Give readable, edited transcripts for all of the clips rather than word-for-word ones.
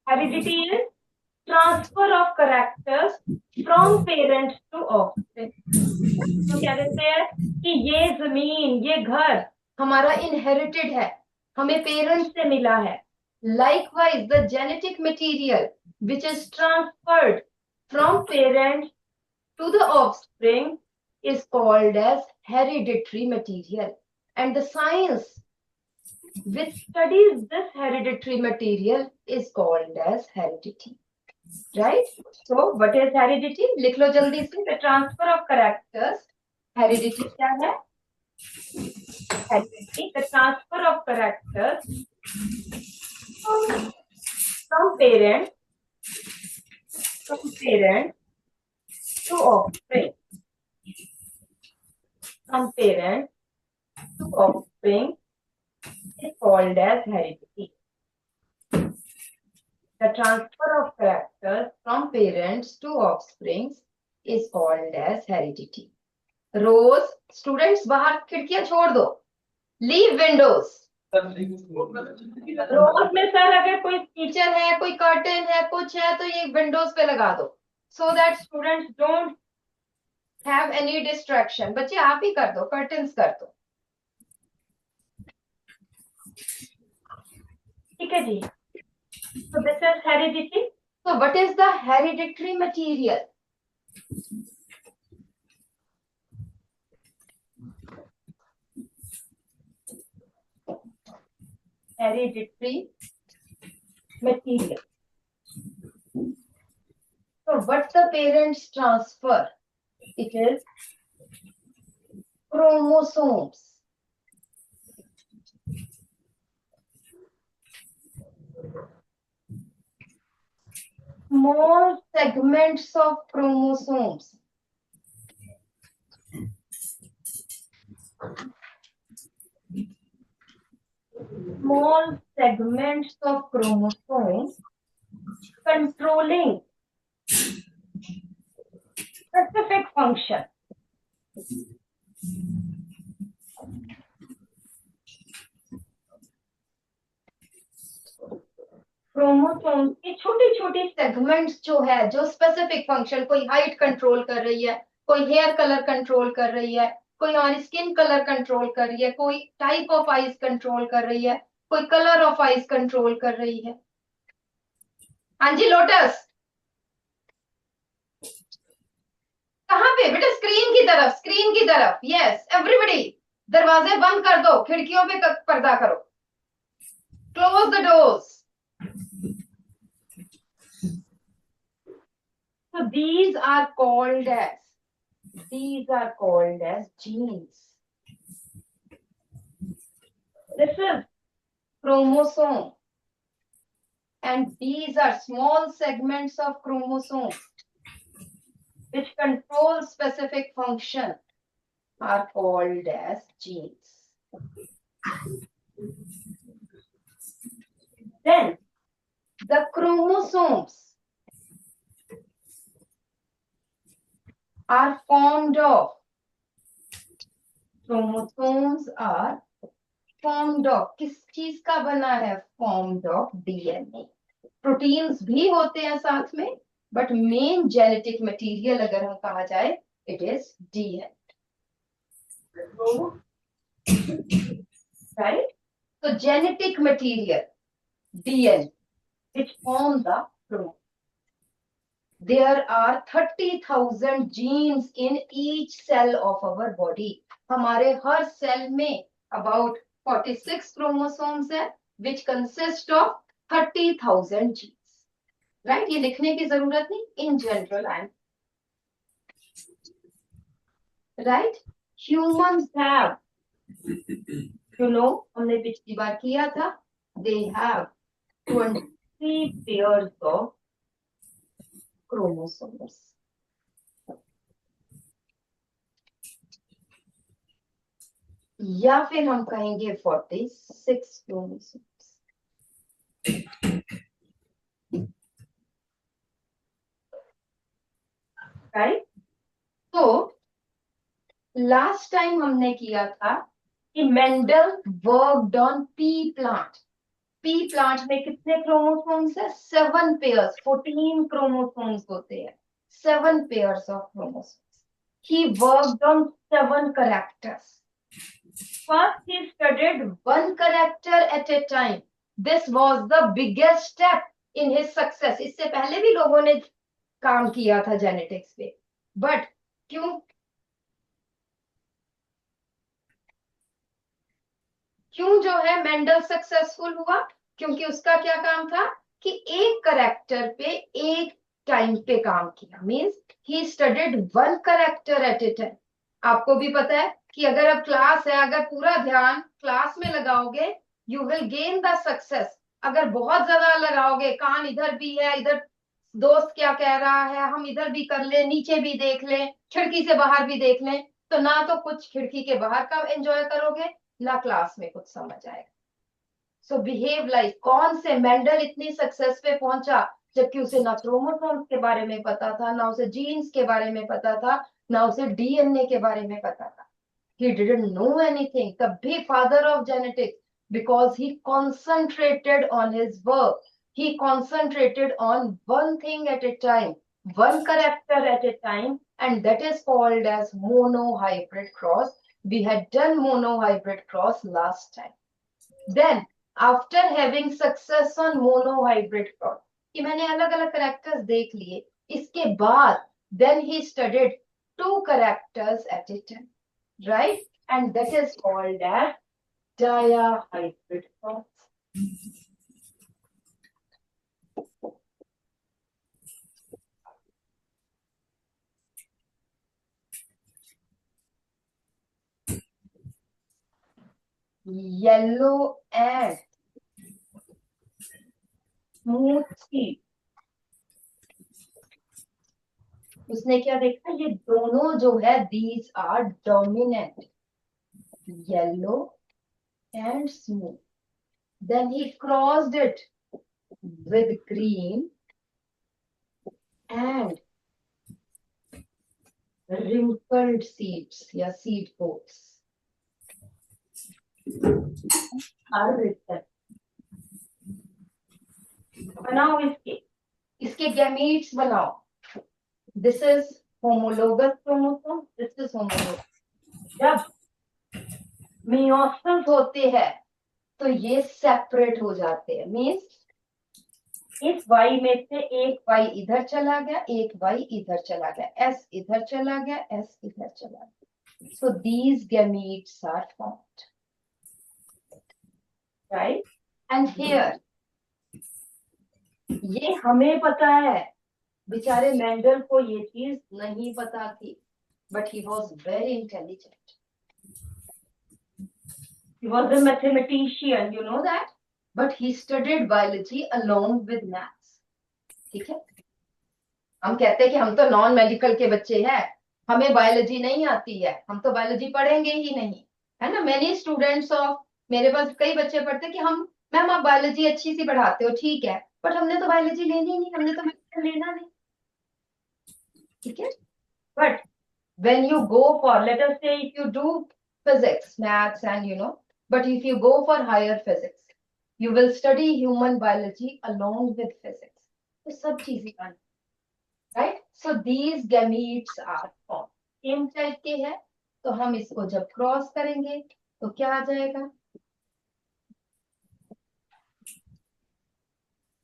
heredity is transfer of characters from parent to offspring. तो क्या कहते हैं कि ये जमीन, ये घर हमारा इनहेरिटेड है, हमें पेरेंट्स से मिला है. Likewise, the genetic material which is transferred from parent to the offspring is called as hereditary material. And the science which studies this hereditary material is called as heredity. Right? So, what is heredity? लिख लो जल्दी से. The transfer of characters. Heredity क्या है? Heredity, the transfer of characters from parent to offspring. From parent to offspring is called as heredity. The transfer of characters from parents to offspring is called as heredity. रोज students बाहर खिड़कियां छोड़ दो. Leave Windows. रोज में sir अगर कोई teacher है, कोई कर्टन है, कुछ है तो ये विंडोज पे लगा दो, so that students don't have any distraction. बच्चे आप ही कर दो, कर्टन्स कर दो. ठीक है जी. So this is heredity. So what is the hereditary material? Hereditary material. So what the parents transfer? It is chromosomes. Small segments of chromosomes. Small segments of chromosomes controlling specific function. Chromosome की छोटी छोटी segments जो है, जो specific function, कोई height control कर रही है, कोई हेयर कलर कंट्रोल कर रही है, कोई हमारी स्किन कलर कंट्रोल कर रही है, कोई टाइप ऑफ आइज कंट्रोल कर रही है, कोई कलर ऑफ आइज कंट्रोल कर रही है. हाँ जी लोटस, कहाँ पे बेटा? स्क्रीन की तरफ, स्क्रीन की तरफ. यस एवरीबडी, दरवाजे बंद कर दो, खिड़कियों पे पर्दा करो. Close the doors. So these are called as genes. This is chromosome, and these are small segments of chromosome which control specific function are called as genes. Then the chromosomes are formed of किस चीज का बना है? formed of DNA. Proteins भी होते हैं साथ में, बट मेन जेनेटिक मटेरियल अगर हम कहा जाए, it is DNA. Right? So genetic material, DNA, which form the chromosome. There are 30,000 genes in each cell of our body. हमारे हर सेल में about 46 chromosomes है, which consist of 30,000 genes. Right? ये लिखने की जरूरत नहीं. In general, right? Humans have, हमने पिछली बार किया था, they have 23 pairs of chromosomes. या फिर हम कहेंगे 46 chromosomes. Right? तो लास्ट टाइम हमने किया था कि Mendel worked on P plant. P plant में कितने क्रोमोसोम्स है? 7 पेयर्स, 14 क्रोमोसोम्स होते हैं, 7 pairs of chromosomes. He worked on 7 characters. First, he studied one character at a time. This was the biggest step in his success. इससे पहले भी लोगों ने काम किया था जेनेटिक्स पे, बट क्यों क्यों जो है मेंडल सक्सेसफुल हुआ? क्योंकि उसका क्या काम था कि एक करेक्टर पे एक टाइम पे काम किया. Means he studied one character eight A time. आपको भी पता है कि अगर अब क्लास है, अगर पूरा ध्यान क्लास में लगाओगे, you will gain the success. अगर बहुत ज्यादा लगाओगे, कान इधर भी है, इधर दोस्त क्या कह रहा है, हम इधर भी कर ले, नीचे भी देख ले, खिड़की से बाहर भी देख ले, तो ना तो कुछ खिड़की के बाहर का एंजॉय करोगे, ना क्लास में कुछ समझ आएगा. सो बिहेव लाइक. कौन से मेंडल इतनी सक्सेस पे पहुंचा जबकि उसे ना क्रोमोसोम्स के बारे में पता था, ना उसे जीन्स के बारे में पता था, ना उसे डीएनए के बारे में पता था. He didn't know anything. तभी father of genetics, because he concentrated on his work. He concentrated on one thing at a time, one character at a time, and that is called as monohybrid cross. We had done monohybrid cross last time. Then, after having success on monohybrid cross, कि मैंने अलग अलग characters देख लिए, इसके बाद then he studied 2 characters at a time, right? And that is called as dihybrid cross. Yellow and smooth seed. उसने क्या देखा? ये दोनों जो है, these are dominant, yellow and smooth. Then he crossed it with green and wrinkled seeds या seed coats are written. बनाओ इसके gametes बनाओ. This is homologous chromosome, this is homologous. जब meiosis होते हैं तो ये सेपरेट हो जाते हैं. मीन्स इस वाई में से एक वाई इधर चला गया, एक वाई इधर चला गया, एस इधर चला गया, एस इधर चला गया. So these gametes are formed, right? And here, ये हमें पता है, बेचारे मेंडल को ये चीज नहीं पता थी, but he was very intelligent. He was a mathematician, you know that? But he studied biology along with maths. ठीक है? हम कहते हैं कि हम तो नॉन मेडिकल के बच्चे हैं, हमें बायोलॉजी नहीं आती है, हम तो बायोलॉजी पढ़ेंगे ही नहीं, है ना? मेनी स्टूडेंट्स ऑफ, मेरे पास कई बच्चे पढ़ते हैं कि हम, मैम आप बायोलॉजी अच्छी सी पढ़ाते हो, ठीक है, बट हमने तो बायोलॉजी लेनी नहीं, हमने तो मेडिकल लेना नहीं. ठीक है? But when you go for, let us say if you do physics, maths and but if you go for higher physics, you will study human biology along with physics. तो सब चीजें आनी, right? So these gametes are formed. Same type के हैं, तो हम इसको जब क्रॉस करेंगे तो क्या आ जाएगा?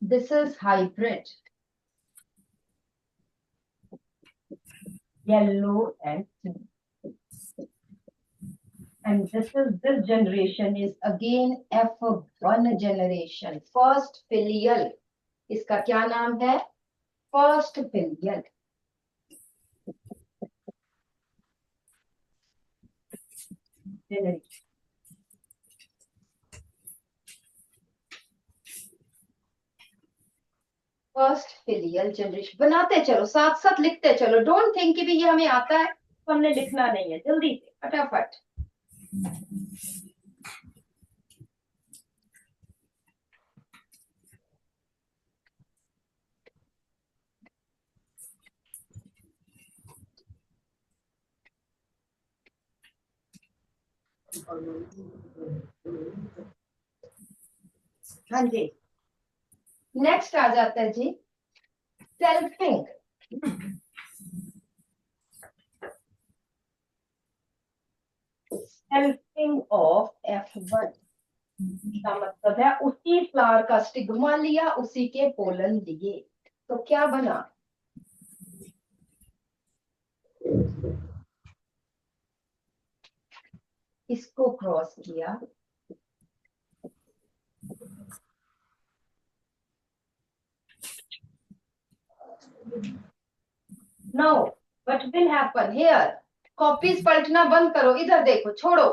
This is hybrid. Yellow and pink. And this generation is again F1 generation. First filial. इसका क्या नाम है? First filial. Generation. First filial generation. बनाते चलो, साथ साथ लिखते चलो. डोंट थिंक कि भी ये हमें आता है तो हमने लिखना नहीं है. जल्दी से फटाफट. हाँ जी, नेक्स्ट आ जाता है जी सेल्फिंग। सेल्फिंग ऑफ F1 का मतलब है उसी फ्लावर का स्टिग्मा लिया, उसी के पोलन लिए, तो क्या बना? इसको क्रॉस किया, now what will happen here? Copies पलटना बंद करो, इधर देखो, छोड़ो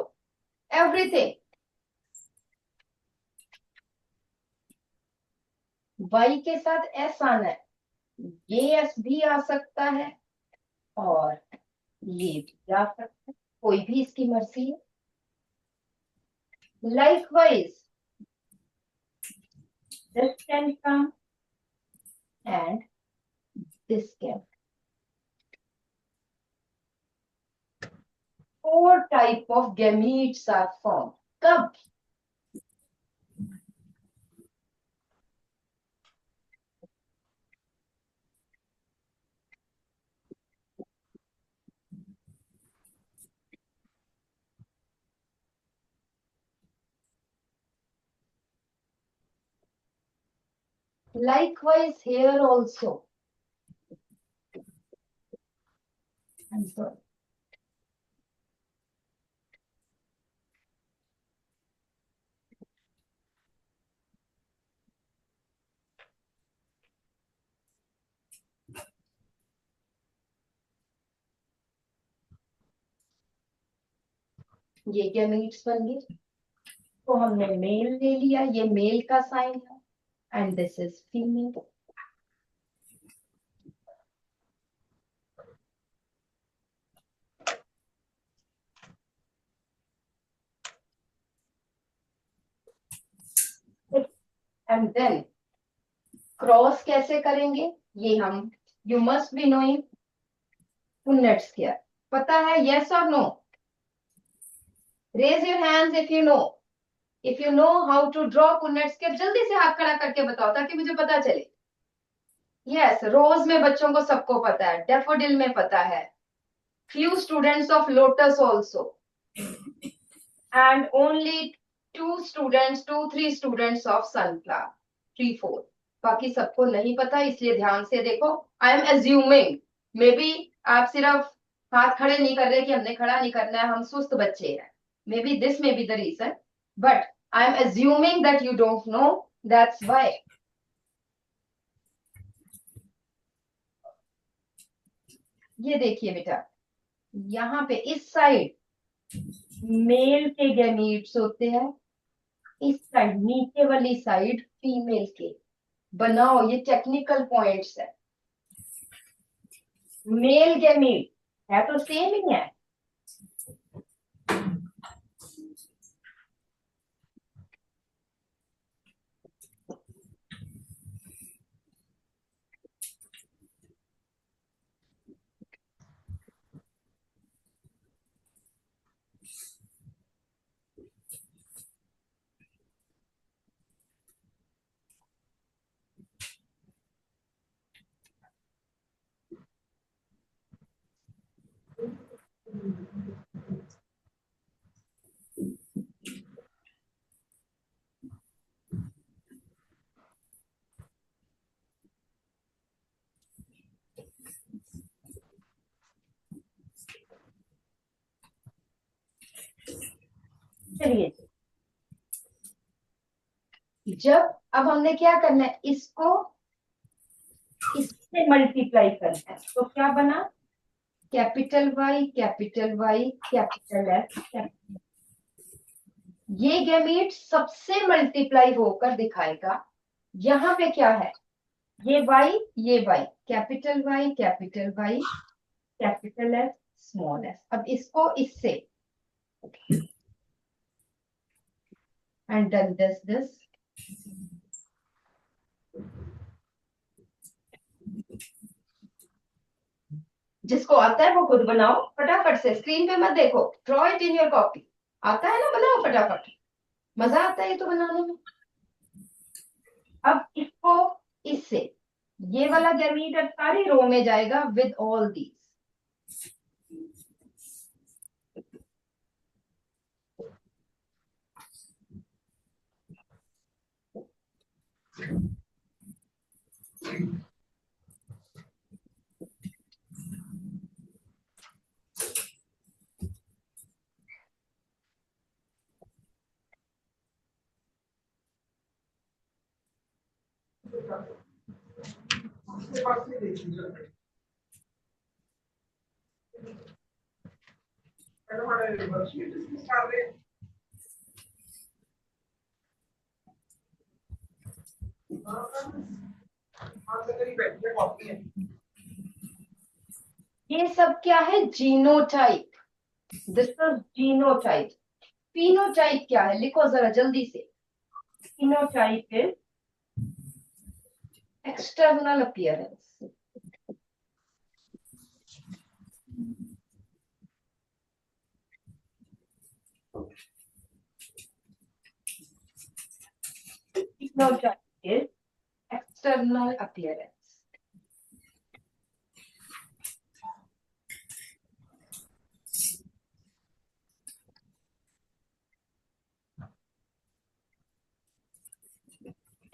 एवरीथिंग। वाई के साथ एस आना है, ये एस भी आ सकता है और ये भी आ सकता है, कोई भी इसकी मर्जी है। Likewise this can come and this can. Four type of gametes are formed. कब? Likewise here also. I'm sorry. ये gametes बन गए, तो हमने मेल ले लिया, ये मेल का साइन है and this is female. And then cross कैसे करेंगे ये हम, you must be knowing Punnett square, पता है? यस और no? Raise your hands if you know, if you know how to draw Punnett square. जल्दी से हाथ खड़ा करके बताओ ताकि मुझे पता चले। यस, रोज में बच्चों को सबको पता है, डेफोडिल में पता है, few students of lotus also, and only 2 3 students of sunflower, 3 4, बाकी सबको नहीं पता, इसलिए ध्यान से देखो। आई एम एज्यूमिंग, मे बी आप सिर्फ हाथ खड़े नहीं कर रहे कि हमने खड़ा नहीं करना है, हम सुस्त बच्चे हैं, maybe this maybe the reason, but I am assuming that you don't know, that's why. ये देखिए बेटा, यहाँ पे इस साइड मेल के गैमीट्स होते हैं, इस साइड नीचे वाली साइड फीमेल के। बनाओ, ये टेक्निकल पॉइंट्स है। मेल गैमीट है तो सेम ही है, चलिए। जब अब हमने क्या करना है, इसको इससे मल्टीप्लाई करना है, तो क्या बना? Capital Y capital Y capital F. ये गैमीट सबसे मल्टीप्लाई होकर दिखाएगा। यहाँ पे क्या है? ये वाई, ये Y, capital Y capital S small S. अब इसको इससे एंड डन दिस जिसको आता है वो खुद बनाओ फटाफट से, स्क्रीन पे मत देखो, draw it in your copy. आता है ना, बनाओ फटाफट, मजा आता है ये तो बनाने में। अब इसको इससे, ये वाला गैमीट अब सारे रो में जाएगा विद ऑल दीज। ये सब क्या है? Genotype. This is genotype. Phenotype क्या है? लिखो जरा जल्दी से। Phenotype is external appearance. Phenotype is external appearance.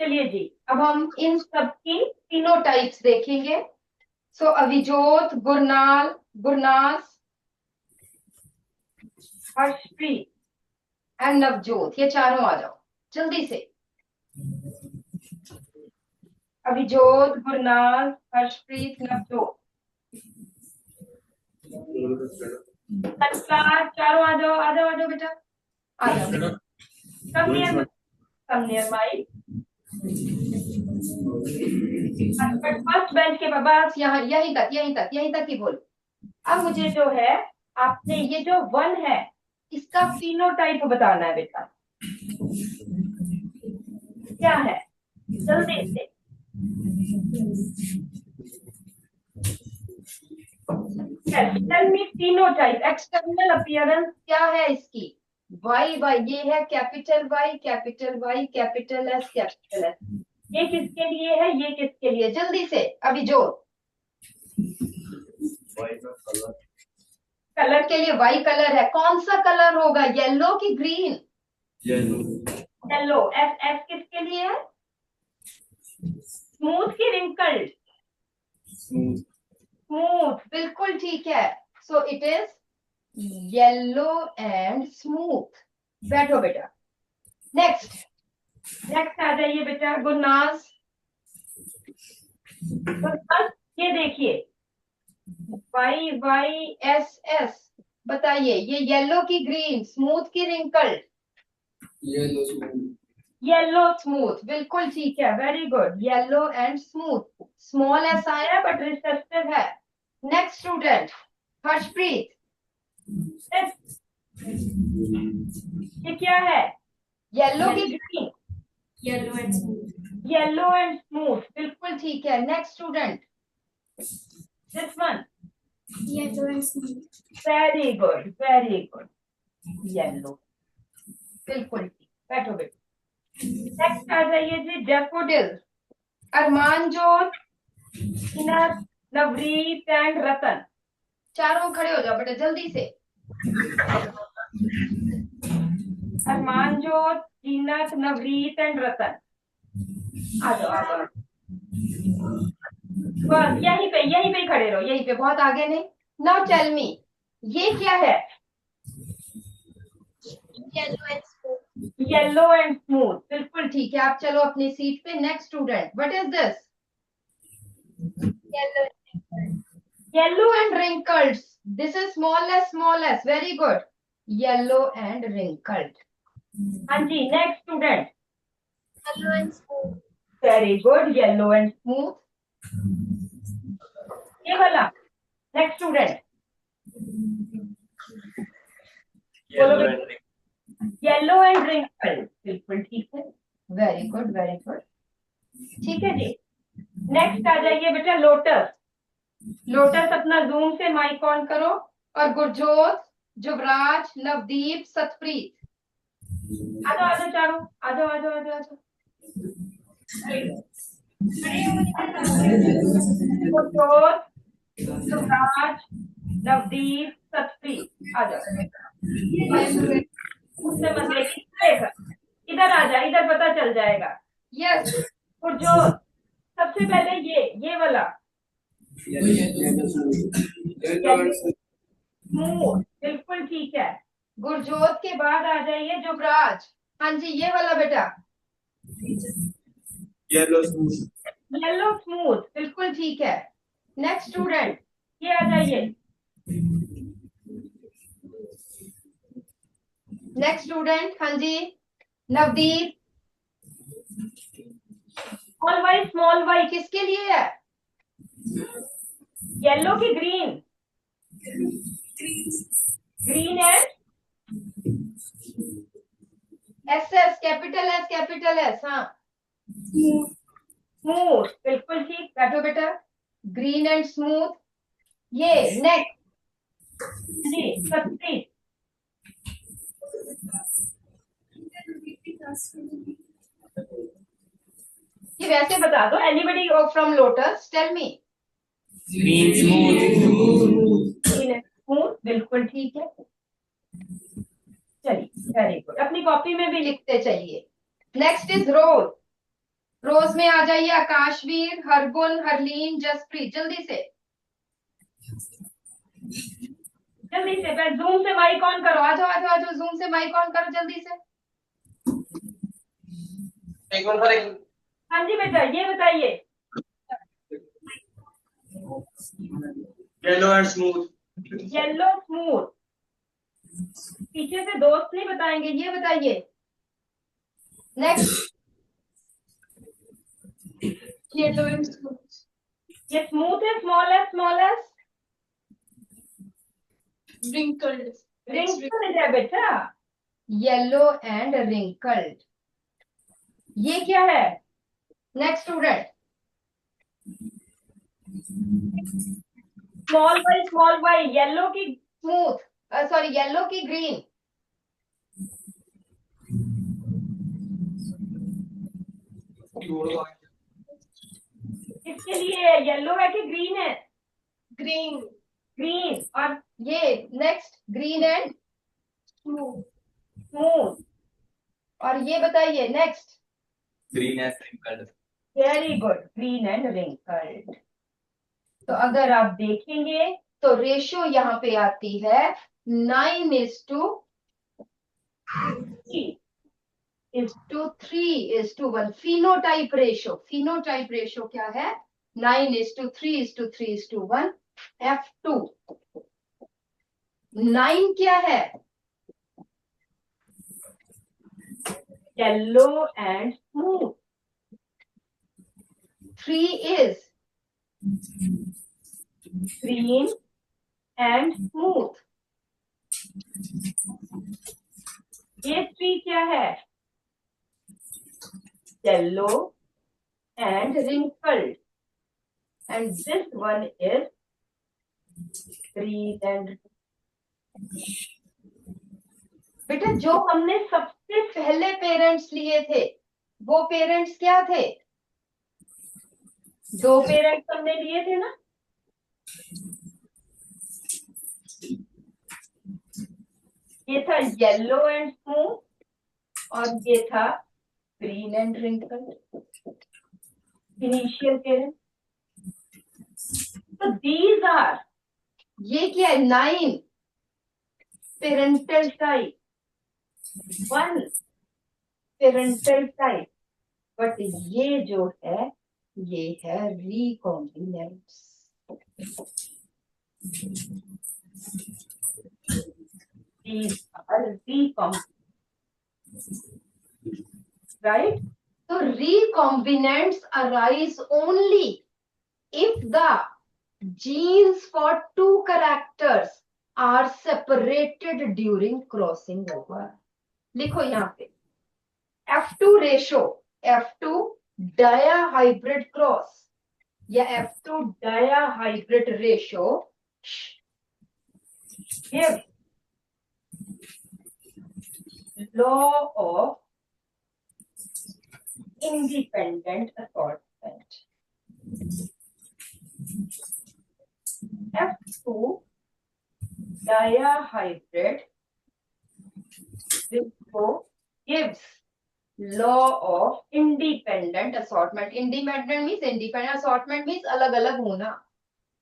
चलिए जी, अब हम इन सब की फिनोटाइप्स देखेंगे। सो अभिजोत, गुरनाल, गुरनास, हर्षप्रीत एंड नवजोत, ये चारों आ जाओ जल्दी से। अभिजोत, गुरनाल, हर्षप्रीत, नवजोत, चारों आ जाओ, आ जाओ, आ जाओ बेटा, आ जाओ। Come near mike. First bench के बस यहाँ, यहीं तक, यहीं तक, यहीं तक ही बोलो। अब मुझे जो है, आपने ये जो वन है इसका फिनोटाइप बताना है बेटा। क्या है? जल्दी से। Tell me phenotype. External appearance क्या है इसकी? वाई वाई, ये है capital Y, capital Y, capital S, capital S. ये किसके लिए है? ये किसके लिए? जल्दी से अभी जो कलर के लिए वाई कलर है। कौन सा कलर होगा? येलो की ग्रीन? येलो। एस, एस किसके लिए है? स्मूथ की रिंकल्ड? स्मूथ, बिल्कुल ठीक है। So it is yellow and smooth. बैठो बेटा। नेक्स्ट, नेक्स्ट आ जाइए बेटा। गुरनाज, गुरनाज ये देखिए, वाई वाई एस एस, बताइए ये येलो की ग्रीन, स्मूथ की रिंकल्ड? येलो स्मूथ, बिल्कुल ठीक है, very good. Yellow and smooth. Small S आया बट रिसेप्टिव है। नेक्स्ट स्टूडेंट हर्षप्रीत, ये क्या है? येलो की green? Yellow and smooth. Yellow and smooth, बिल्कुल ठीक है। Next student this one. Yellow and smooth. Very good, very good. Yellow, बिल्कुल ठीक। बैठो बेटो। नेक्स्ट आ जाइए जी, डैफोडिल। अरमानजोत, इनस, नवरीत एंड रतन, चारों खड़े हो जाओ बेटा जल्दी से। अरमानजोत, कीनत, नवरीत एंड रतन, आ जाओ, आ जाओ। बस यहीं पे, यहीं पे खड़े रहो, यहीं पे, बहुत आगे नहीं। नाउ टेल मी, ये क्या है? Yellow and smooth. Yellow and smooth, बिल्कुल ठीक है। आप चलो अपनी सीट पे। Next student, what is this? Yellow Yellow and wrinkled. This is smallest. Very good. Yellow and wrinkled. हाँ जी, next student. And smooth. Very good. Yellow and smooth. ये वाला next student. Yellow and wrinkled. बिल्कुल ठीक है. Very good, very good. ठीक है जी. Next आ जाइए बेटा, लोटस। लोटस अपना जूम से माइक ऑन करो। और गुरजोत, जुबराज, नवदीप, सतप्रीत, आ जाओ, आ जाओ चारों, आ जाओ, आ जाओ, आ जाओ, आ जाओ। गुरजोत, सुभराज, नवदीप, सतप्रीत, आ जाओ। उससे मत लेके इधर आ जा, इधर पता चल जाएगा। यस, गुरजोत, सबसे पहले ये वाला स्मूथ, बिल्कुल ठीक है। गुरजोत के बाद आ जाइए जुबराज। हाँ जी, ये वाला बेटा। येलो स्मूथ, येलो स्मूथ, बिल्कुल ठीक है। नेक्स्ट स्टूडेंट, ये आ जाइए। नेक्स्ट स्टूडेंट, हाँ जी, नवदीप। स्मॉल वाई किसके लिए है? येलो की green, green and S S, capital S, हाँ। स्मूथ, बिल्कुल ठीक। बैठो बेटा। Green and smooth. ये नेक्स्ट जी, सतप्रीत। ये वैसे बता दो, anybody from Lotus tell me. Green smooth, smooth, बिल्कुल ठीक है। चलिए, वेरी गुड। अपनी कॉपी में भी लिखते चलिए। Next is rose. रोज में आ जाइए आकाशवीर, हरगुन, हरलीन, जसप्रीत, जल्दी से। जल्दी से। पहले जूम से माइक ऑन करो। आ जाओ, आ जाओ, आ जाओ, जूम से माइक ऑन करो जल्दी से। एक बार करेंगे। हाँ जी बेटा, ये बताइए। Yellow and smooth, yellow smooth, पीछे से दोस्त नहीं बताएंगे, ये बताइए। Next, yellow and smooth. ये स्मूथ है, स्मॉल है, Wrinkled. रिंकल है बेटा। येलो एंड रिंकल्ड, ये क्या है? Next student. Small Y, yellow की स्मूथ, सॉरी, येलो की ग्रीन। किसके लिए है? येलो है कि ग्रीन है? Green. ग्रीन। और ये next, green and Smooth. Smooth. और ये बताइए next. Green and sprinkled, very good, green and wrinkled. तो अगर आप देखेंगे तो रेशो यहाँ पे आती है 9:3:1। फिनोटाइप रेशो क्या है? 9:3:3:1। F2 9 क्या है? Yellow and smooth. 3 is green and smooth. ये 3 क्या है? Yellow and wrinkled. And this one is green and. बेटा, जो हमने सबसे पहले पेरेंट्स लिए थे वो पेरेंट्स क्या थे? 2 पेरेंट्स हमने लिए थे ना। ये था येलो एंड स्मूथ और ये था green and wrinkled, initial parent. तो दीज आर, ये क्या है? 9 parental type, 1 parental type. But ये जो है ये है recombinants. these are recombinants, right? So recombinants arise only if the genes for two characters are separated during crossing over. लिखो यहाँ पे F2 रेशो, F2 डायाहाइब्रिड क्रॉस या F2 dihybrid ratio give law of independent assortment. F2 diahybrid visco gives law of independent assortment. Independent means independent, assortment means अलग अलग होना,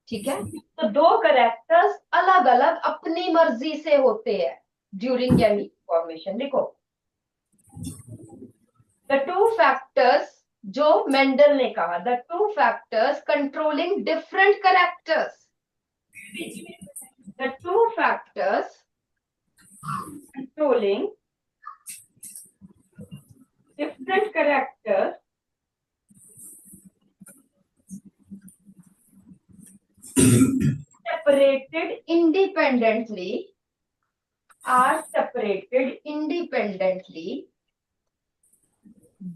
ठीक है। तो दो करेक्टर्स अलग अलग अपनी मर्जी से होते हैं ड्यूरिंग गैमीट फॉर्मेशन। देखो द टू फैक्टर्स जो मेंडल ने कहा, the two factors controlling different characters, the two factors controlling different characters separated independently are separated independently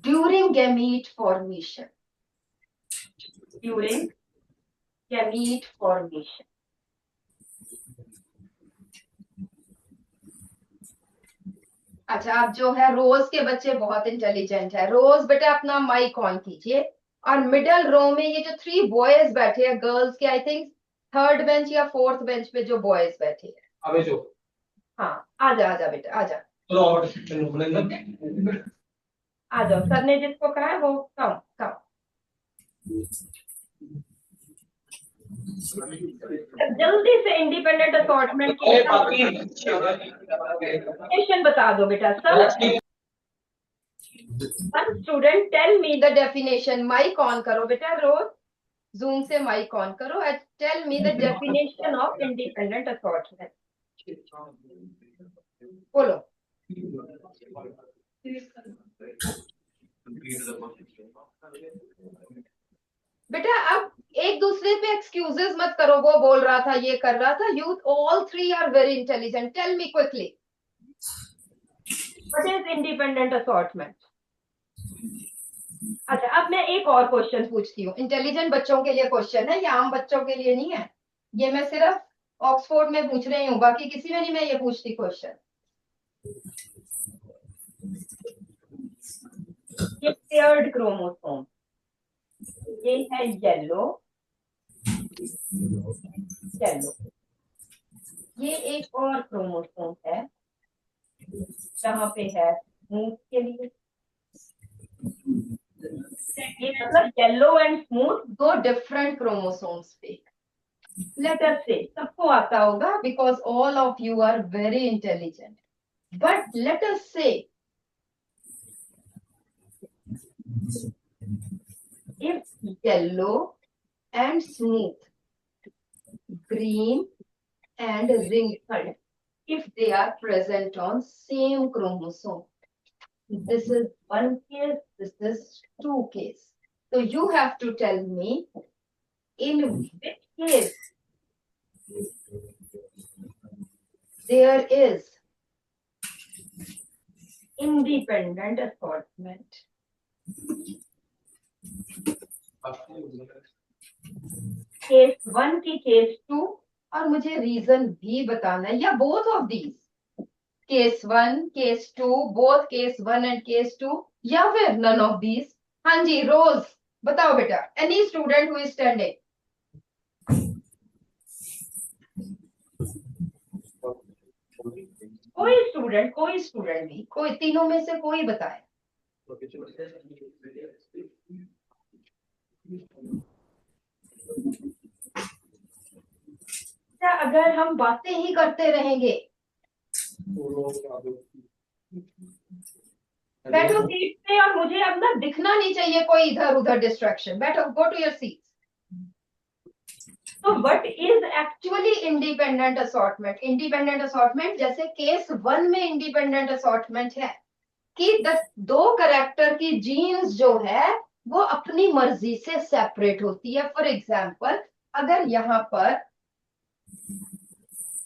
during gamete formation. During gamete formation. अच्छा, अब जो है रोज के बच्चे बहुत इंटेलिजेंट है। रोज बेटा अपना माइक ऑन कीजिए, और मिडल रो में ये जो 3 बॉयज बैठे हैं, गर्ल्स के आई थिंक 3rd बेंच या 4th बेंच पे जो बॉयज बैठे हैं, अबे जो हाँ आजा आजा बेटा आजा, चलो और आ जाओ। सर ने जिसको कहा है वो कम कम। जल्दी से इंडिपेंडेंट असॉर्टमेंट की डेफिनेशन बता दो बेटा सब। One student tell me the definition. Mike on करो बेटा, रोज जूम से माइक ऑन करो and tell me the definition of independent assortment. बोलो बेटा। अब एक दूसरे पे एक्सक्यूजेस मत करो, वो बोल रहा था, ये कर रहा था। You all 3 are very intelligent. Tell me quickly. What is independent assortment? अच्छा, अब मैं एक और क्वेश्चन पूछती हूँ। इंटेलिजेंट बच्चों के लिए क्वेश्चन है, ये आम बच्चों के लिए नहीं है। ये मैं सिर्फ ऑक्सफोर्ड में पूछ रही हूँ, बाकी किसी में नहीं मैं ये पूछती क्वेश्चन। ये पेयर्ड क्रोमोसोम, ये है येलो येलो। ये एक और क्रोमोसोम है जहाँ पे है स्मूथ के लिए। ये मतलब येलो एंड स्मूथ दो डिफरेंट क्रोमोसोम्स पे। लेट अस से सबको आता होगा because all of you are very intelligent, but let us से if yellow and smooth, green and wrinkled, if they are present on same chromosome, this is one case, this is 2 case. So you have to tell me in which case there is independent assortment. Case 1 की case 2, और मुझे reason भी बताना है, या both of these, case 1 case 2, both case 1 and case 2, या फिर none of these. हाँ जी रोज बताओ बेटा, any student who is standing. कोई स्टूडेंट भी, कोई तीनों में से कोई बताए। क्या अगर हम बातें ही करते रहेंगे, बैठो सीट पे, और मुझे अब ना दिखना नहीं चाहिए कोई इधर उधर डिस्ट्रैक्शन। बैठो, गो टू योर सीट। तो what is actually independent assortment? Independent assortment जैसे केस 1 में इंडिपेंडेंट असॉर्टमेंट है कि 2 कैरेक्टर की जीन्स जो है वो अपनी मर्जी से सेपरेट होती है। फॉर एग्जाम्पल, अगर यहाँ पर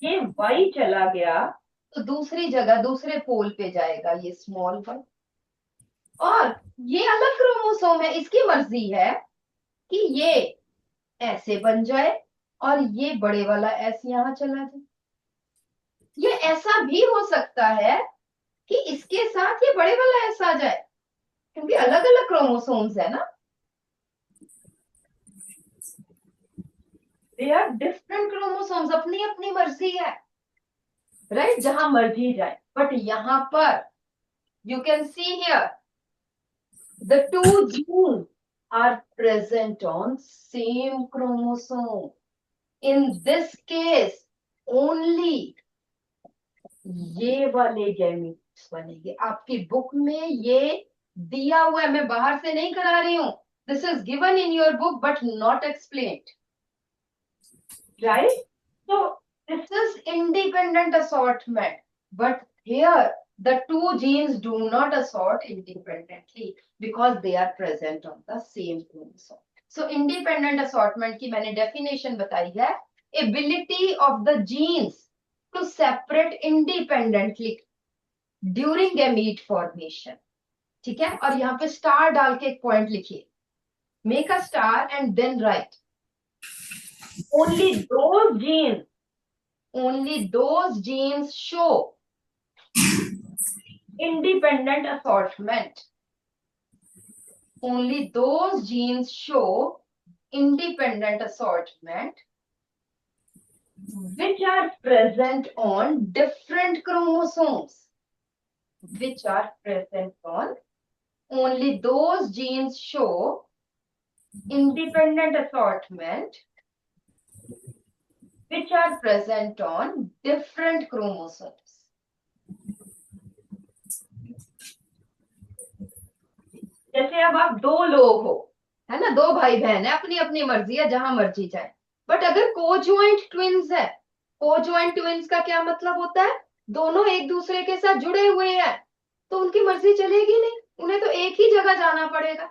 ये Y चला गया तो दूसरी जगह दूसरे पोल पे जाएगा ये स्मॉल y, और ये अलग क्रोमोसोम है, इसकी मर्जी है कि ये ऐसे बन जाए और ये बड़े वाला ऐसे यहां चला जाए। ये ऐसा भी हो सकता है कि इसके साथ ये बड़े वाला ऐसा आ जाए, क्योंकि अलग अलग क्रोमोसोम्स है ना, दे आर डिफरेंट क्रोमोसोम्स, अपनी अपनी मर्जी है, राइट, जहां मर्जी जाए। बट यहां पर you can see here the two genes are present on same chromosome. In this case only ये वाले गैमीट्स बनेंगे। आपकी बुक में ये दिया हुआ है, मैं बाहर से नहीं करा रही हूं, this is given in your book but not explained, right. So this is independent assortment, but here the two genes do not assort independently because they are present on the same chromosome. So independent assortment की मैंने definition बताई है, ability of the genes to separate independently during gamete formation, ठीक है। और यहाँ पे star डाल के एक पॉइंट लिखिए, make a star and then write only those genes show independent assortment. Only those genes show independent assortment which are present on different chromosomes. Which are present on, only those genes show independent assortment which are present on different chromosomes. जैसे अब आप दो लोग हो, है ना, दो भाई बहन है, अपनी अपनी मर्जी है, जहां मर्जी जाए। बट अगर कोजॉइंट ट्विंस है, कोजॉइंट ट्विंस का क्या मतलब होता है, दोनों एक दूसरे के साथ जुड़े हुए हैं, तो उनकी मर्जी चलेगी नहीं, उन्हें तो एक ही जगह जाना पड़ेगा,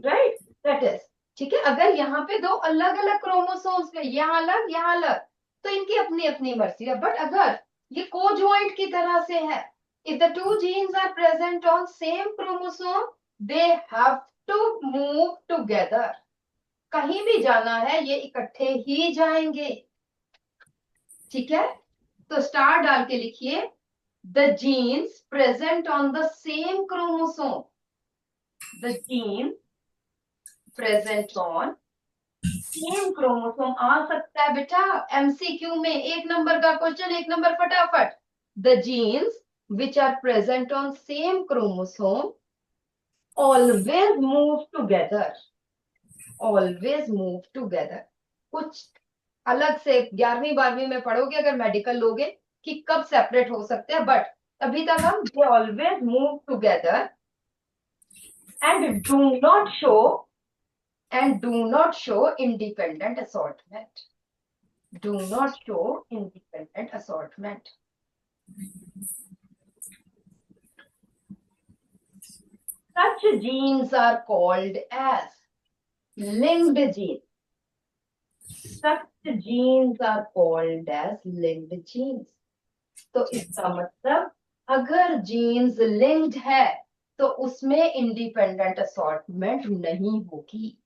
राइट, दैट इज, ठीक है। अगर यहाँ पे दो अलग अलग क्रोमोसोम्स में, यहाँ अलग, तो इनकी अपनी अपनी मर्जी है। बट अगर ये कोजॉइंट की तरह से है, if the two genes are present on same chromosome, they have to move together. कहीं भी जाना है ये इकट्ठे ही जाएंगे, ठीक है। तो स्टार डाल के लिखिए, the genes present on the same chromosome, the genes present on same chromosome आ सकता है बेटा एमसीक्यू में, 1 नंबर का क्वेश्चन, 1 नंबर फटाफट। the genes which are present on same chromosome always move together, always move together। कुछ अलग से 11वीं 12वीं में पढ़ोगे अगर मेडिकल लोगे कि कब सेपरेट हो सकते हैं, बट अभी तक हम they always move together and do not show independent assortment, do not show independent assortment। Such genes are called as linked genes. Such genes are called as linked genes. तो इसका मतलब अगर जीन्स लिंक्ड है तो उसमें independent assortment नहीं होगी।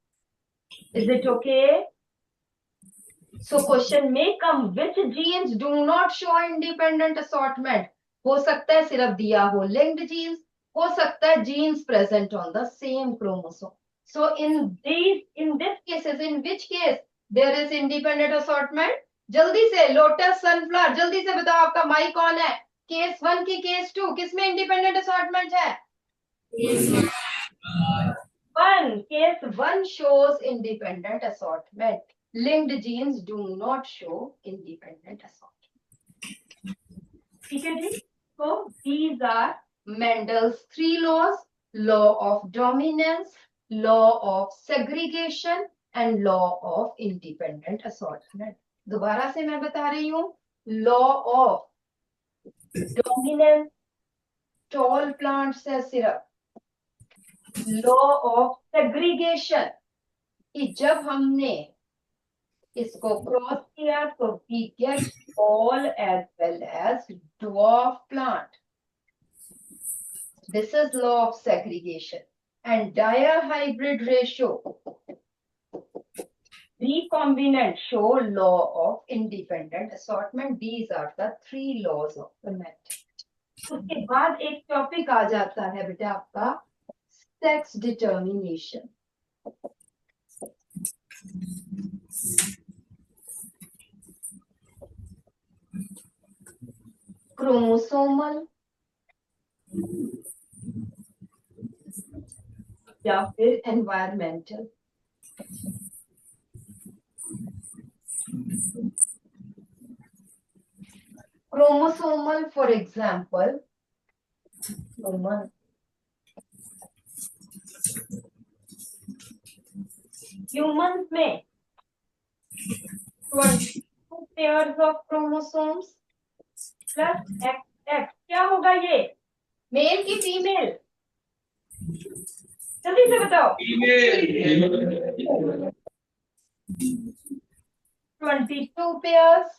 Is it okay? So question may come, which genes do not show independent assortment? हो सकता है सिर्फ दिया हो linked genes, हो सकता है genes present on the same chromosome. So in this cases, in which case there is independent assortment? जल्दी से लोटस सनफ्लावर, जल्दी से बताओ आपका माई कौन है, केस 1 की केस 2 किसमें इंडिपेंडेंट असॉर्टमेंट है? Case 1 shows independent assortment. Linked genes do not show independent assortment. ठीक है जी। So these are Mendel's 3 laws: law of dominance, law of segregation and law of independent assortment। दोबारा से मैं बता रही हूँ, law of dominance tall plants है सिर्फ, law of segregation कि जब हमने इसको क्रॉस किया तो we get tall as well as dwarf plant. This is law of segregation. And diahybrid ratio, recombinant show law of independent assortment. These are the 3 laws of the Mendel. उसके बाद एक topic आ जाता है बेटा आपका sex determination. Chromosomal या फिर environmental. Chromosomal for example humans में 22 pairs of chromosomes plus x x क्या होगा ये, मेल की फीमेल? जल्दी से बताओ। 22 पेयर्स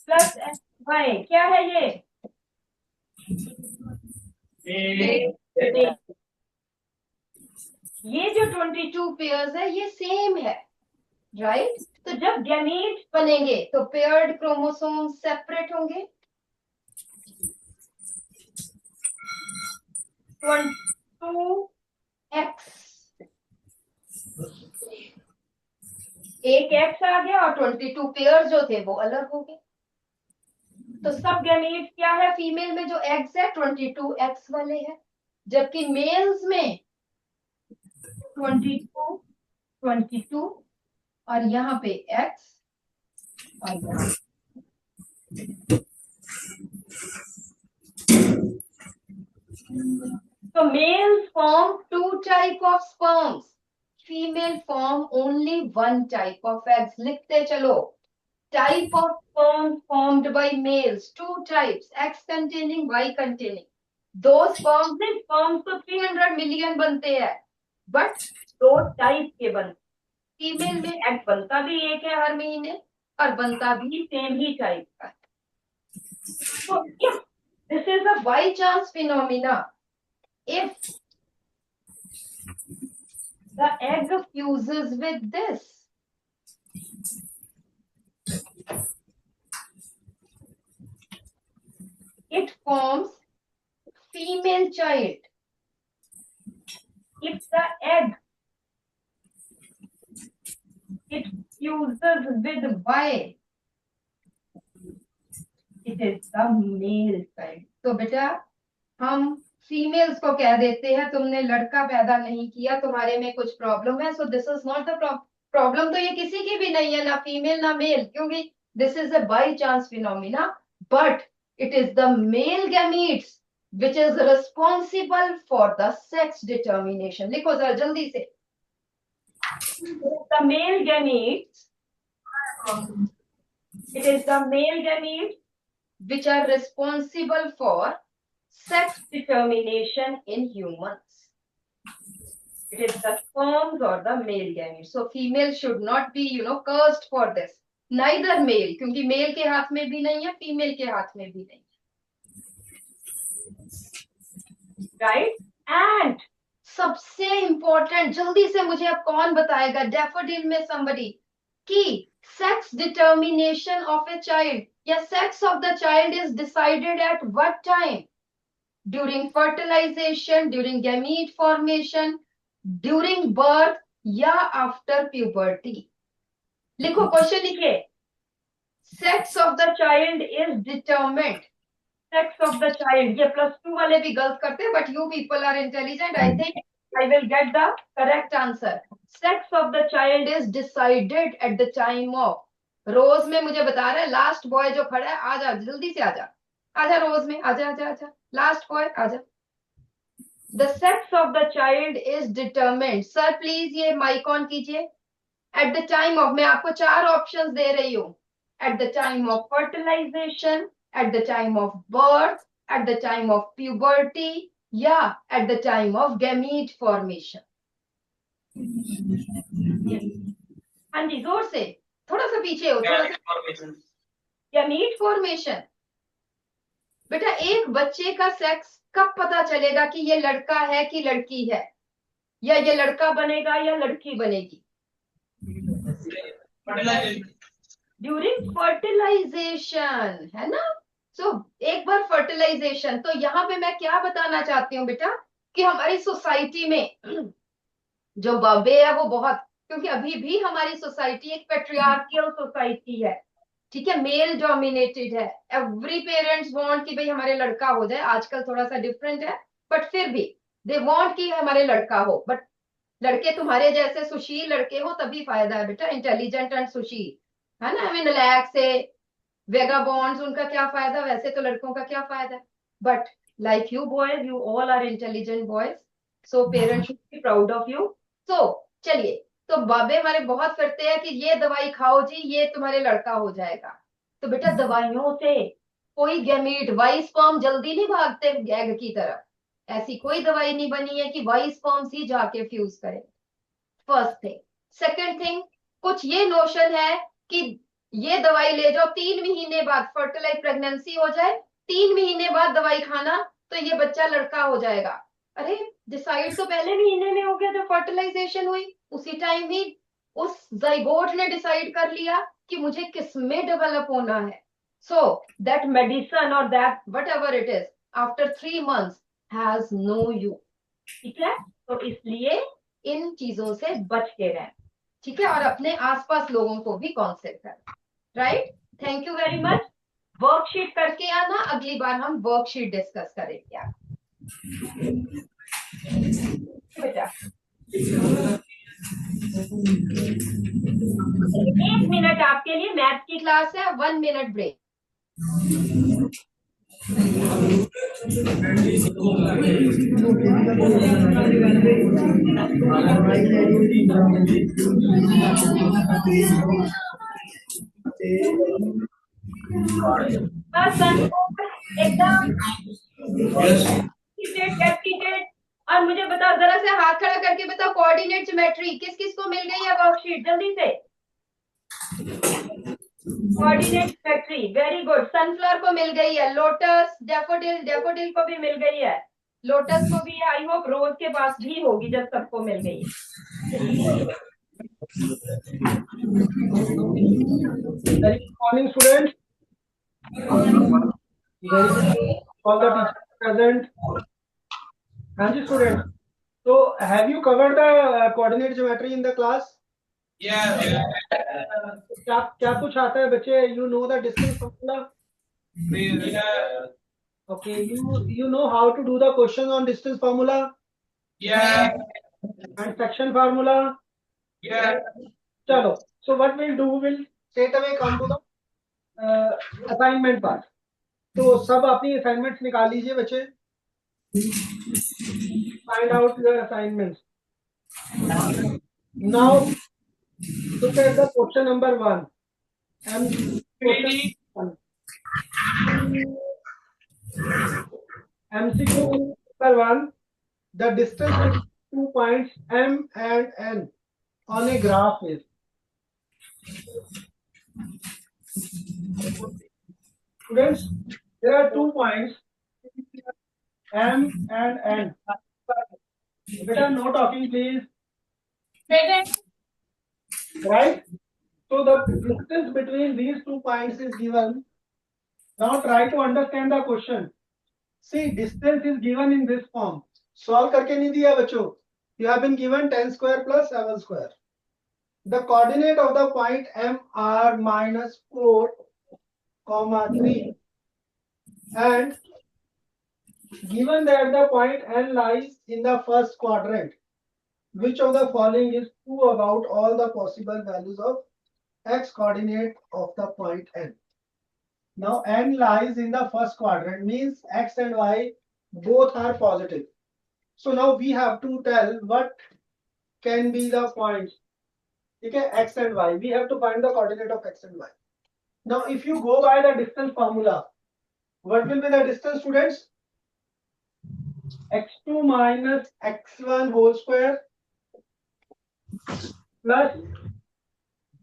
प्लस एक्स वाई क्या है ये? ये जो 22 पेयर्स है ये सेम है, राइट? तो जब गैमीट्स बनेंगे तो पेयर्ड क्रोमोसोम सेपरेट होंगे। 22x एक एक्स आ गया और 22 पेयर जो थे वो अलग हो गए। तो सब गैमीट्स क्या है? फीमेल में जो एग्स है 22x वाले हैं, जबकि मेल्स में 22 और यहाँ पे x और यहाँ so males form 2 type of sperms, female form only 1 type of eggs. लिखते चलो, type of sperms formed by males 2 types, X containing, Y containing. दो sperms में sperms तो 300 million बनते हैं, but 2 type के बनते। फीमेल में एग बनता भी एक है हर महीने और बनता भी सेम ही टाइप का। So if this is a by chance phenomena, if the egg fuses with this, it forms female child. If the egg it fuses with Y, it is the male child. तो बेटा हम females को कह देते हैं तुमने लड़का पैदा नहीं किया, तुम्हारे में कुछ प्रॉब्लम है। So this is not the problem. तो ये किसी की भी नहीं है, ना फीमेल ना मेल, क्योंकि this is a by chance phenomena, but it is the male gametes which is responsible for the sex determination. लिखो जरा जल्दी से। The male gametes, it is the male gametes which are responsible for sex determination in humans. It is the sperms or the male gametes. So female should not be, cursed for this. Neither male, क्योंकि mail के हाथ में भी नहीं है, female के हाथ में भी नहीं है, राइट? एंड सबसे इंपॉर्टेंट, जल्दी से मुझे अब कौन बताएगा, डैफोडिल में somebody, कि sex determination of a child या sex of the child is decided at what time? During fertilization, during gamete formation, during birth या after puberty? लिखो, क्वेश्चन लिखिए। Sex of the child is determined. Sex of the child, ये +2 वाले भी गलत करते हैं, but you people are intelligent. I think I will get the correct answer. Sex of the child is decided at the time of, रोज में मुझे बता रहा है, लास्ट बॉय जो खड़ा है, आजा जल्दी से आजा, आजा रोज में, आजा आजा आजा, लास्ट बॉय आजा। The sex of the child is determined. Sir please ये माइक ऑन कीजिए। At the time of, मैं आपको 4 ऑप्शंस दे रही हूँ। At the time of fertilization, at the time of birth, at the time of puberty, या at the time of gamete formation. हाँ जी, जोर से, थोड़ा सा पीछे हो, थोड़ा सा। gamete formation। बेटा एक बच्चे का सेक्स कब पता चलेगा कि ये लड़का है कि लड़की है, या ये लड़का बनेगा या लड़की बनेगी? ड्यूरिंग फर्टिलाइजेशन, है ना? सो एक बार फर्टिलाइजेशन, तो यहाँ पे मैं क्या बताना चाहती हूँ बेटा कि हमारी सोसाइटी में जो बॉम्बे है वो बहुत, क्योंकि अभी भी हमारी सोसाइटी एक पेट्रियार्कियल सोसाइटी है, ठीक है, मेल डोमिनेटेड है। एवरी पेरेंट्स वांट कि भाई हमारे लड़का हो जाए, आजकल थोड़ा सा डिफरेंट है, बट फिर भी दे वांट कि हमारे लड़का हो। बट लड़के तुम्हारे जैसे सुशील लड़के हो तभी फायदा है बेटा, इंटेलिजेंट एंड सुशील, है ना। आई मीन नलायक से वेगाबॉन्ड्स, उनका क्या फायदा, वैसे तो लड़कों का क्या फायदा। But like you boys, you all are intelligent boys, so parents should be proud of you. So चलिए, तो बाबे हमारे बहुत फिरते हैं कि ये दवाई खाओ जी, ये तुम्हारे लड़का हो जाएगा। तो बेटा दवाइयों से कोई गैमीट, वाई स्पर्म जल्दी नहीं भागते एग की तरफ। ऐसी कोई दवाई नहीं बनी है कि वाई स्पर्म्स ही जाके फ्यूज करे। First thing. सेकंड थिंग, कुछ ये नोशन है कि ये दवाई ले जाओ, 3 महीने बाद फर्टिलाइज प्रेगनेंसी हो जाए, 3 महीने बाद दवाई खाना तो ये बच्चा लड़का हो जाएगा। अरे डिसाइड तो पहले महीने में हो गया जब फर्टिलाइजेशन हुई, उसी टाइम ही उस जाइगोट ने डिसाइड कर लिया कि मुझे किसमें डेवलप होना है। सो दैट मेडिसिन और that whatever it is after 3 months has no you, ठीक है। तो इसलिए इन चीजों से बच के रहें, ठीक है, और अपने आसपास लोगों को भी काउंसिल करें, right. Thank you very much. Worksheet करके आना, अगली बार हम वर्कशीट डिस्कस करेंगे बेटा। 1 मिनट आपके लिए, मैथ की क्लास है, 1 मिनट ब्रेक। बस एकदम और मुझे बताओ, जरा से हाथ खड़ा करके बताओ, कोऑर्डिनेट ज्योमेट्री किस किस को मिल गई है वर्कशीट, जल्दी से। Coordinate geometry, very good. Sunflower को मिल गई है, लोटस, डैफोडिल, डैफोडिल को भी मिल गई है, लोटस को भी, आई होप रोज के पास भी होगी जब सबको मिल गई है। Morning, students. All the teachers present. Hanji, students. So, have you covered the coordinate geometry in the class? Yeah. क्या कुछ आता है बच्चे? You know the distance formula? Yeah. Okay. You know how to do the question on distance formula Yeah. and section formula? Yeah. Chalo. So what we'll do, we'll straight away come to the assignment part. तो सब अपनी assignments निकाल लीजिए बच्चे. Find out your assignments. Now look at the question number 1. MCQ number 1. The distance between 2 points M and N on a graph is. Students, there are 2 points M and N. Beta, no talking, please. Right? So the distance between these 2 points is given. Now try to understand the question. See, distance is given in this form. Solve करके नहीं दिया बच्चों. You have been given 10 square plus 7 square. The coordinate of the point M are -4, 3, and given that the point N lies in the first quadrant, which of the following is true about all the possible values of x coordinate of the point N? Now N lies in the first quadrant, means x and y both are positive. So now we have to tell what can be the points. Okay, x and y. We have to find the coordinate of x and y. Now if you go by the distance formula, what will be the distance, students? x2 minus x1 whole square plus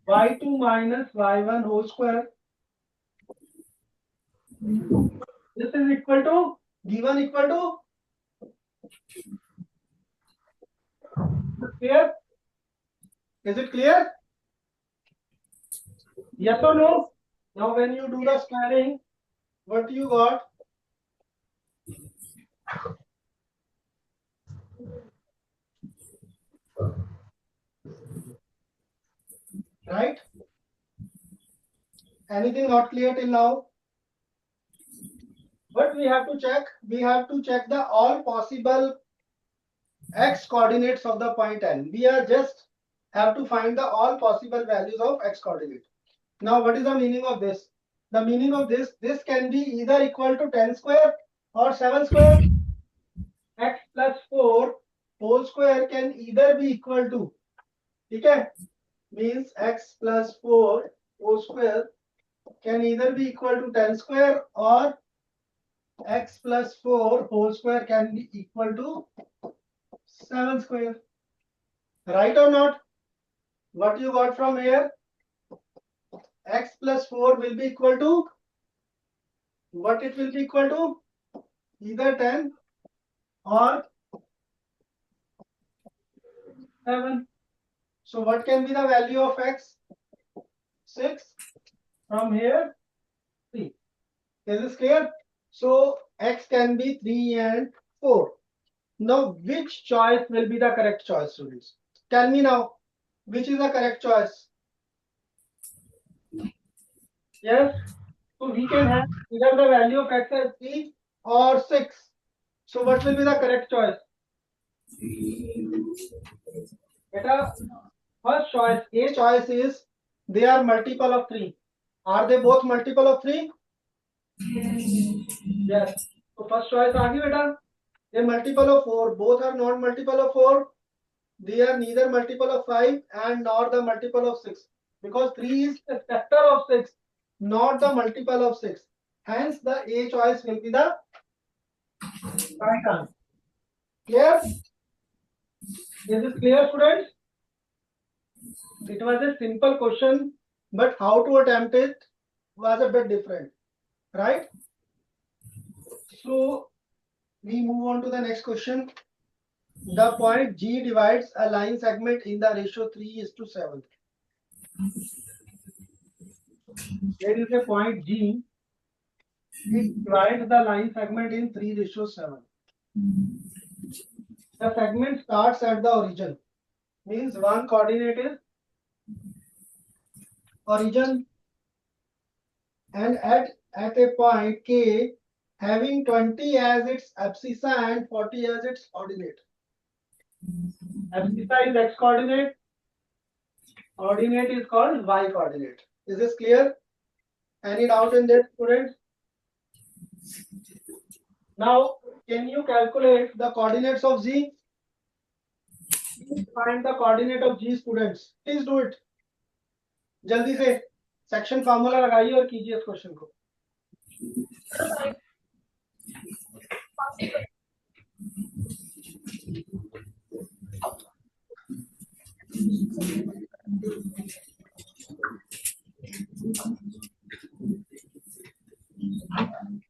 y2 minus y1 whole square. This is equal to, given equal to, clear? Is it clear? Yes or no? Now when you do the squaring, what you got? Right? Anything not clear till now? What we have to check? We have to check the all possible x coordinates of the point n. We are just have to find the all possible values of x coordinate. Now, what is the meaning of this? The meaning of this can be either equal to 10 square or 7 square. X plus 4 whole square can either be equal to, okay, means x plus 4 whole square can either be equal to 10 square or x plus 4 whole square can be equal to 7 square. Right or not? What you got from here? X plus 4 will be equal to what? It will be equal to either 10 or 7. So what can be the value of x? 6. From here 3. Is this clear? So x can be 3 and 4. Now which choice will be the correct choice, students? Tell me now, which is the correct choice? Yes. So we can have either the value of x as 3 or 6. So what will be the correct choice? Beta, first choice, A choice is they are multiple of 3. Are they both multiple of 3? Yes. So first choice aa gayi beta. They are multiple of 4. Both are not multiple of 4. They are neither multiple of 5 and nor the multiple of 6. Because 3 is the factor of 6, not the multiple of 6. Hence, the A choice will be the right answer. Clear? Is this clear, students? It was a simple question, but how to attempt it was a bit different, right? So, we move on to the next question. The point G divides a line segment in the ratio 3:7. There is a point G. It divides the line segment in 3:7. The segment starts at the origin. Means one coordinate is origin, and at a point K having 20 as its abscissa and 40 as its ordinate. Abscissa is x coordinate. Ordinate is called y coordinate. Is this clear? Any doubt in this, students? Now, can you calculate the coordinates of G? Please find the coordinate of G, students. Please do it. जल्दी से section formula लगाइए और कीजिए इस question को.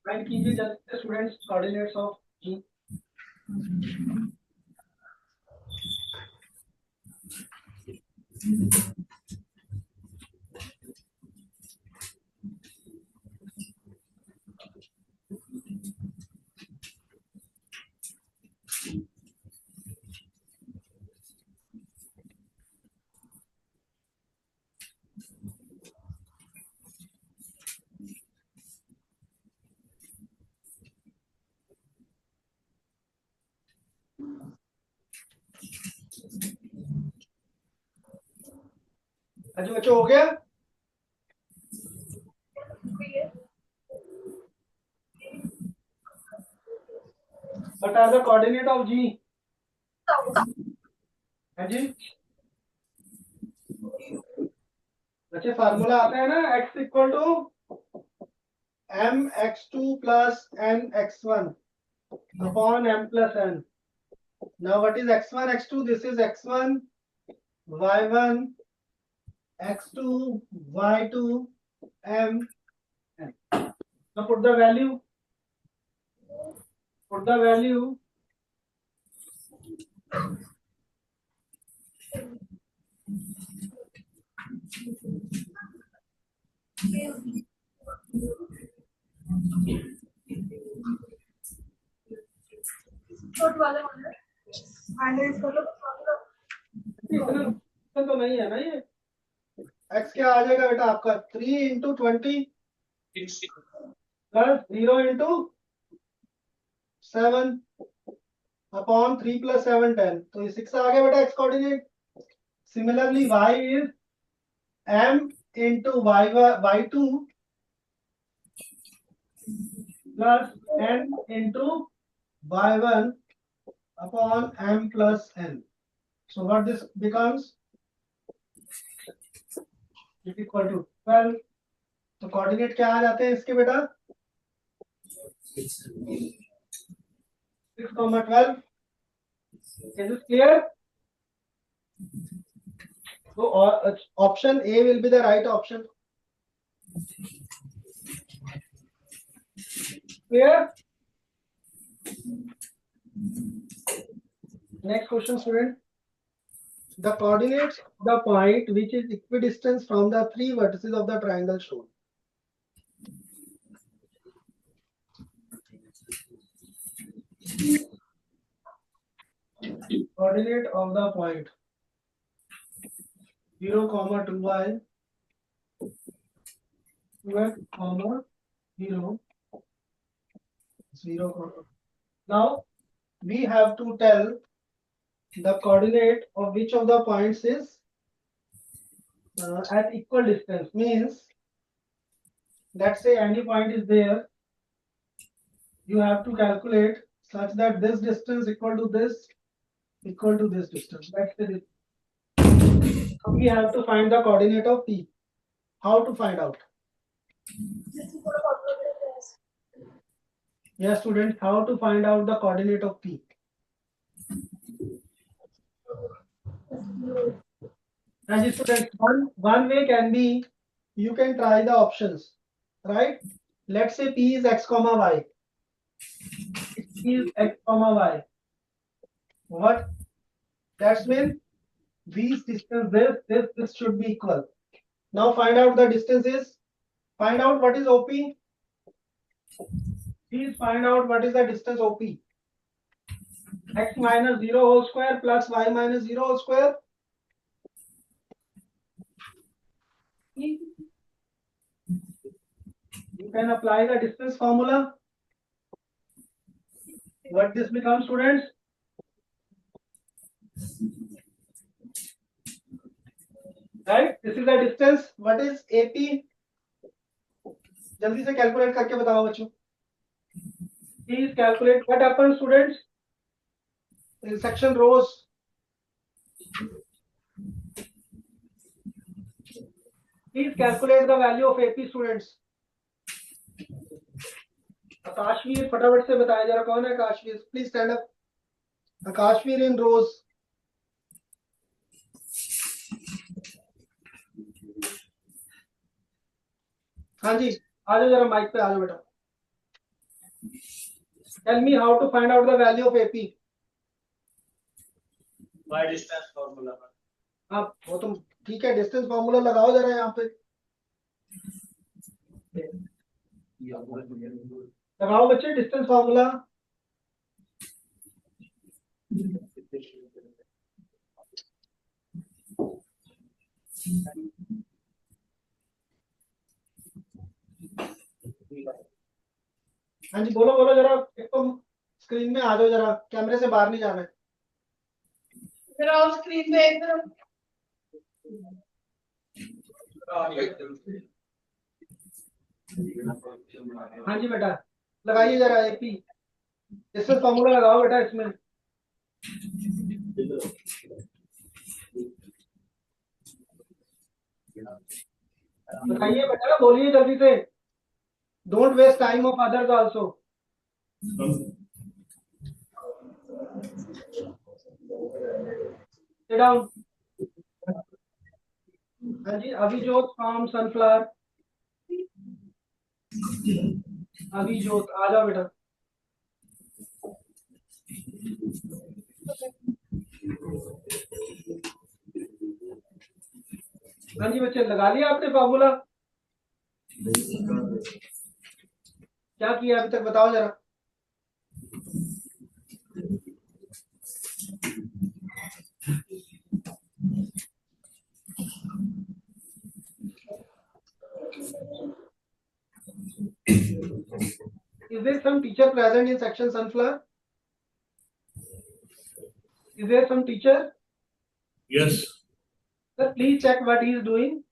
Find कीजिए जल्दी से स्टूडेंट्स कोऑर्डिनेट्स ऑफ G. अच्छा बच्चों हो गया? What are the coordinate of G? है जी? बच्चे फार्मूला आता है ना, x equal to mx2 plus nx1 upon m plus n. Now what is x1, x2? This is x1, y1, x2, y2, m, n. Now put the value. Put the value. इतना तो नहीं है ना ये। x क्या आ जाएगा बेटा आपका 3 into 20 plus 0 into 7 upon 3 plus 7 10, तो ये 6 आ गया बेटा x coordinate. Similarly y is m into y2 plus n into y1 upon m plus n. So what this becomes? Is equal to 12. तो कोऑर्डिनेट क्या आ जाते हैं इसके बेटा 6, 12. Is this clear? So option A will be the right option. Clear? Next question, student. The coordinates of the point which is equidistant from the three vertices of the triangle shown. Coordinate of the point 0, 2y, 2x, 0, 0. Now we have to tell the coordinate of which of the points is at equal distance. Means, let's say any point is there, you have to calculate such that this distance equal to this distance. That's the distance. So we have to find the coordinate of P. How to find out? Yes, students, how to find out the coordinate of P? And students, one way can be, you can try the options, right? Let's say P is x comma y. P is x comma y. What? That's when these distance, this should be equal. Now find out the distances. Find out what is OP. Please find out what is the distance OP. X minus 0 whole square plus y minus 0 whole square. You can apply the distance formula. What this becomes, students? Right? This is the distance. What is AP? जल्दी से calculate करके बताओ बच्चों. Please calculate what happens, students. In section rows. Please calculate the value of AP, students. आकाशवीर फटाफट से बताया जरा कौन है आकाशवीर. Please stand up. आकाशवीर in rows. हाँ जी, आ जाओ जरा माइक पे आ जाओ बेटा. Tell me how to find out the value of AP. By distance formula. हाँ वो तो ठीक है, डिस्टेंस फॉर्मूला लगाओ जरा यहाँ पे. लगाओ बच्चे डिस्टेंस फॉर्मूला. हाँ जी बोलो बोलो जरा. एक तो स्क्रीन में आ जाओ जरा, कैमरे से बाहर नहीं जाना है. जरा और स्क्रीन पे एक तरफ. हाँ जी बेटा लगाइए जरा एपी. डिस्टेंस फॉर्मूला लगाओ बेटा इसमें. बताइए बेटा, बोलिए जल्दी से. Don't waste time of others also. Sit down. हाँ जी अभिजोत फ्रॉम सनफ्लावर. अभिजोत आ जाओ बेटा. हाँ जी बच्चे लगा लिया आपने फॉर्मूला. क्या किया अभी तक बताओ जरा. Is there some teacher present in section sunflower? Is there some teacher? Yes. Sir, please check what he is doing.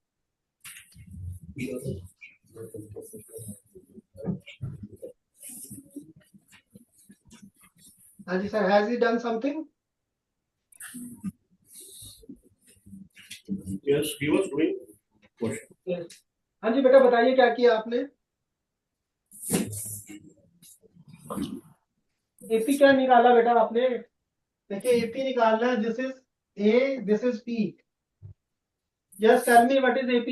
Haji sir, has he done something? Yes, he was doing question. Yes. हाँ जी बेटा बताइए क्या किया आपने? AP क्या निकाला बेटा आपने? देखिए एपी निकालना है. This is a, this is P. Just tell me what is AP?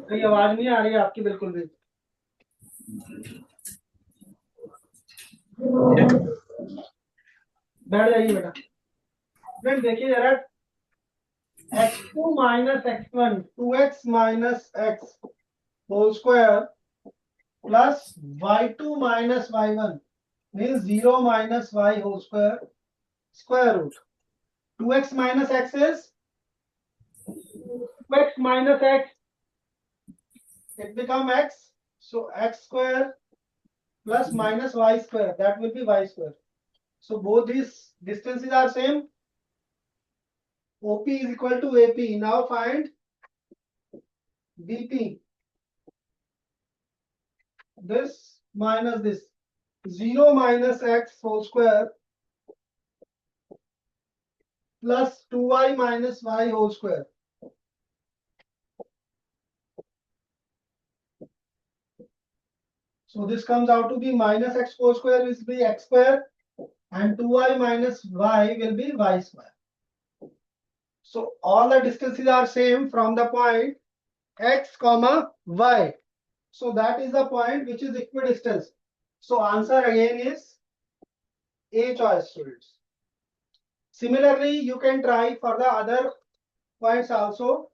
कोई आवाज नहीं आ रही है आपकी बिल्कुल भी. बैठ जाइए बेटा. फ्रेंड देखिए जरा, x2 minus x1, 2x minus x whole square plus y2 minus y1 means 0 minus y whole square square root. 2x minus x is 2x minus x. It become x. So x square plus minus y square, that will be y square. So both these distances are same. OP is equal to AP. Now find BP. This minus this. 0 minus x whole square plus 2y minus y whole square. So this comes out to be minus x whole square will be x square and 2y minus y will be y square. So all the distances are same from the point x comma y. So that is the point which is equidistant. So answer again is A choice, students. Similarly, you can try for the other points also.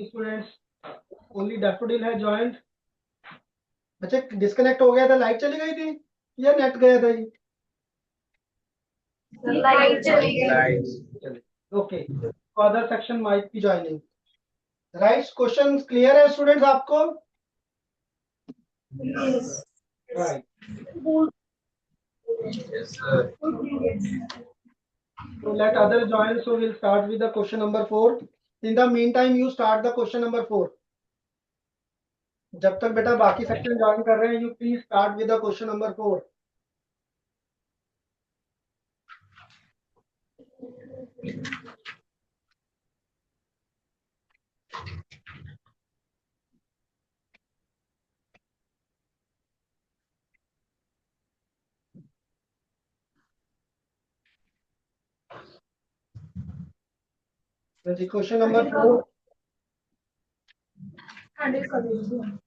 Students, only daffodil है joined. अच्छा disconnect हो गया था, light चली गई थी या net गया था ये? लाइट चली गई. Okay, other section might be joining. Right, question clear है स्टूडेंट्स आपको? Right. So let other join. So we'll start with the question number 4. In the meantime, you start the question number 4. जब तक बेटा बाकी section join कर रहे हैं, you please start with the question number 4. The question number 4. Handle कर दीजिए.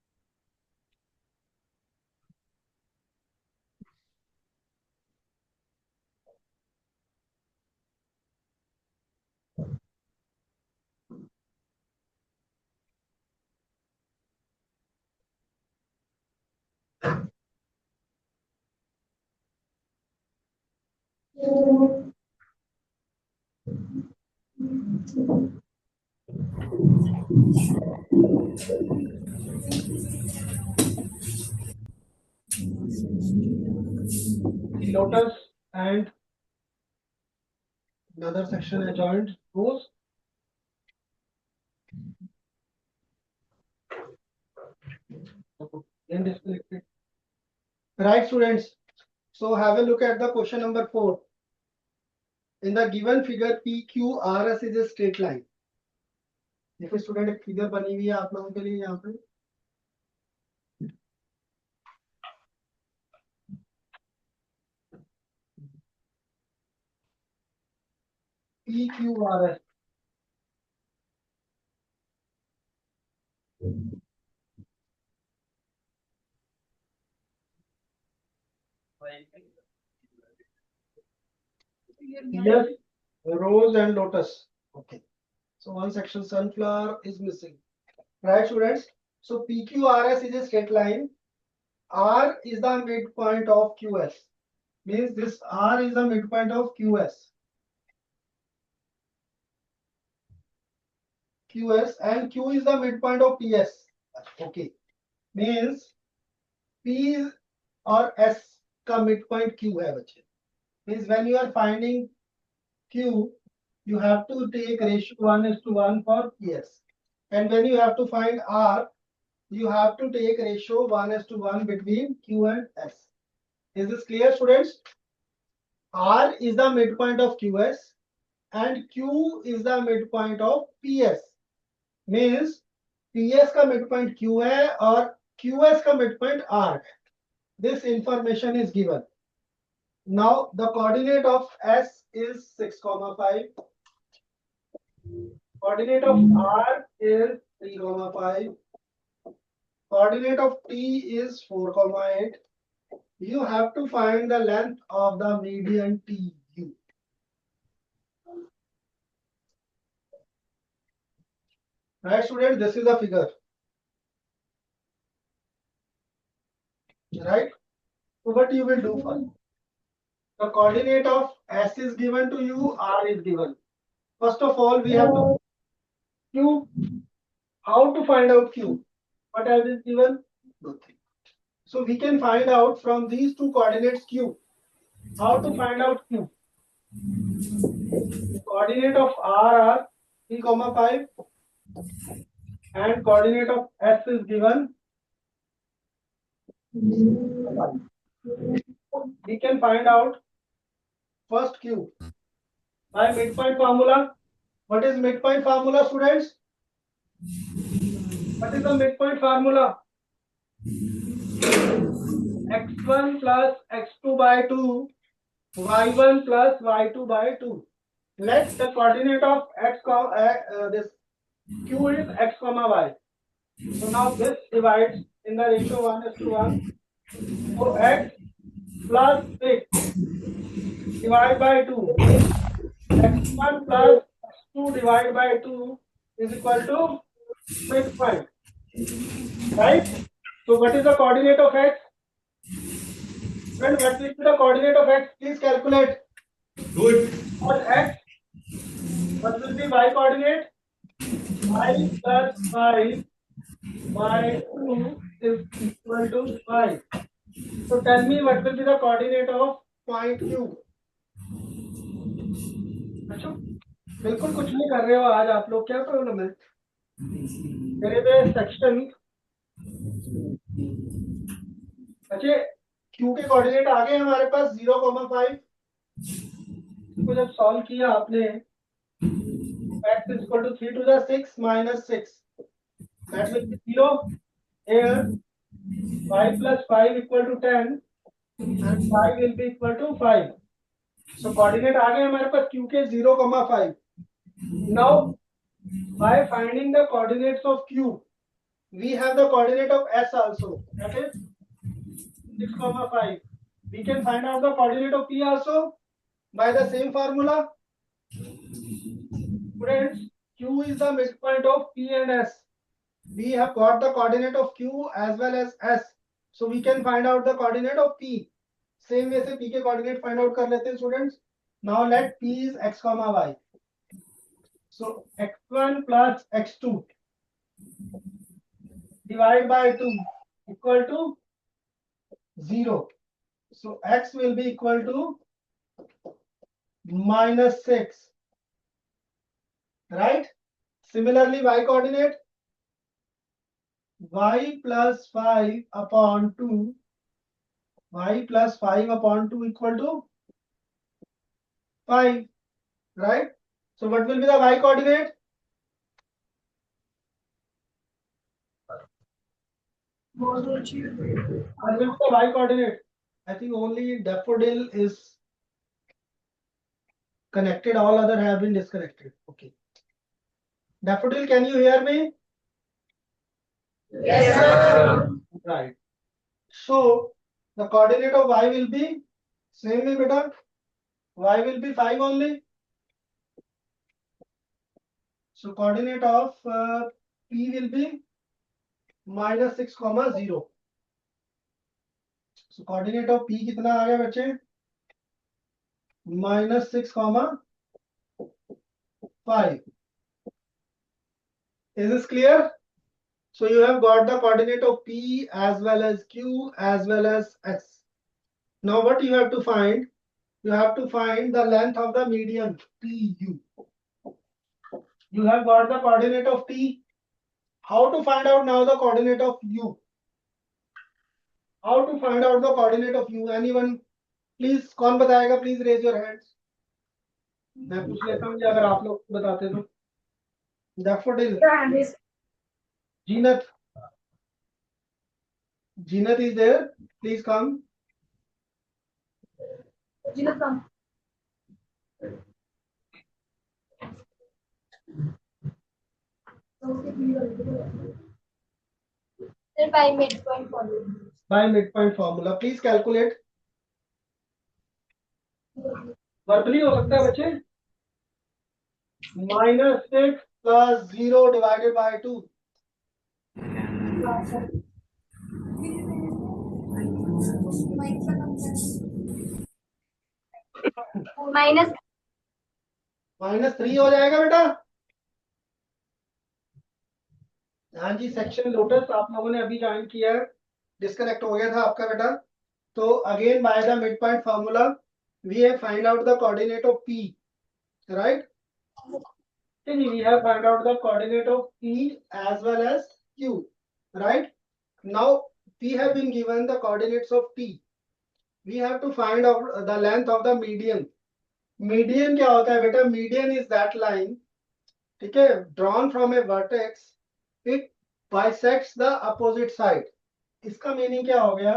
Lotus and another section adjoined rows. Then disconnected. Right, students. So have a look at the question number 4. In the given figure, PQRS is a straight line. देखिए student एक figure बनी हुई है आप लोगों के लिए यहाँ पे. PQRS. Yes, rose and lotus. Okay. So one section sunflower is missing. Right, students? So PQRS is a straight line. R is the midpoint of QS. Means this R is the midpoint of QS. QS and Q is the midpoint of PS. Okay. Means P or S का midpoint Q है बच्चे. Means when you are finding Q, you have to take ratio 1:1 for PS. And when you have to find R, you have to take ratio 1:1 between Q and S. Is this clear, students? R is the midpoint of QS and Q is the midpoint of PS. Means PS का midpoint Q है और QS का midpoint R है. This information is given. Now the coordinate of S is 6,5. Coordinate of R is 3,5. Coordinate of T is 4,8. You have to find the length of the median TU. Right, students? This is the figure. Right? So what you will do first? The coordinate of S is given to you, R is given. First of all, we have to Q. How to find out Q? What else is given? Nothing. So we can find out from these two coordinates Q. How to find out Q? The coordinate of R are 3,5 and coordinate of S is given. We can find out first Q by midpoint formula. What is midpoint formula, students? What is the midpoint formula? X1 plus X2 by 2, Y1 plus Y2 by 2. Let the coordinate of X, this Q is X comma Y. So now this divides in the ratio 1:1. So X plus 6 divided by 2. X1 plus X2 divided by 2 is equal to midpoint. Right? So what is the coordinate of X? Friend, what will be the coordinate of X? Please calculate. Do it. For X, what will be Y coordinate? Y plus 5 by 2 is equal to 5. So tell me what will be the coordinate of point Q? अच्छा बिल्कुल कुछ नहीं कर रहे हो आज आप लोग, क्या प्रॉब्लम है? मेरे पे सेक्शन अच्छे Q के कोऑर्डिनेट आ गए हमारे पास 0,5. इसको जब सॉल्व किया आपने x is equal to 3 to the 6 minus 6, that will be 0. Here 5 plus 5 equal to 10 and 5 will be equal to 5. So coordinate आ गए हमारे पास Q के 0,5. Now by finding the coordinates of Q, we have the coordinate of S also, that is 6,5. We can find out the coordinate of P also by the same formula. Friends, Q is the midpoint of P and S. We have got the coordinate of Q as well as S, so we can find out the coordinate of P. Same way से P के coordinate find out कर लेते हैं students. Now let P is X comma Y. So X1 plus X2 divided by 2 equal to 0. So X will be equal to minus 6. Right? Similarly, Y coordinate Y plus 5 upon 2. Y plus 5 upon 2 equal to 5. Right? So what will be the Y coordinate? What will be the Y coordinate? I think only daffodil is connected, all other have been disconnected. Okay. Daffodil, can you hear me? Yes, sir. Right. So the coordinate of Y will be same way, beta. Y will be 5 only. So coordinate of P will be minus 6, 0. So coordinate of P कितना आ गया बच्चे? -6,5. Is this clear? So you have got the coordinate of P as well as Q as well as S. Now what you have to find? You have to find the length of the median PU. You have got the coordinate of T. How to find out now the coordinate of U? How to find out the coordinate of U? Anyone? Please, कौन बताएगा? Please raise your hands. मैं पूछ लेता हूँ अगर आप लोग बताते तो. Daffodil. Jeenat. Jeenat is there. Please come. By midpoint formula. By midpoint formula. Please calculate. वर्तनी हो सकता है बच्चे? -6 + 0 divided by 2. -3 हो जाएगा बेटा. हाँ जी, सेक्शन लोटस आप लोगों ने अभी ज्वाइन किया है. डिस्कनेक्ट हो गया था आपका बेटा. तो again by the mid point formula we have find out the coordinate of P, right? We have found out the coordinate of P as well as Q, right? Now we have been given the coordinates of P. We have to find out the length of the median. Median क्या होता है बेटा? Median is that line, ठीक है, drawn from a vertex. It bisects the opposite side. इसका meaning क्या हो गया?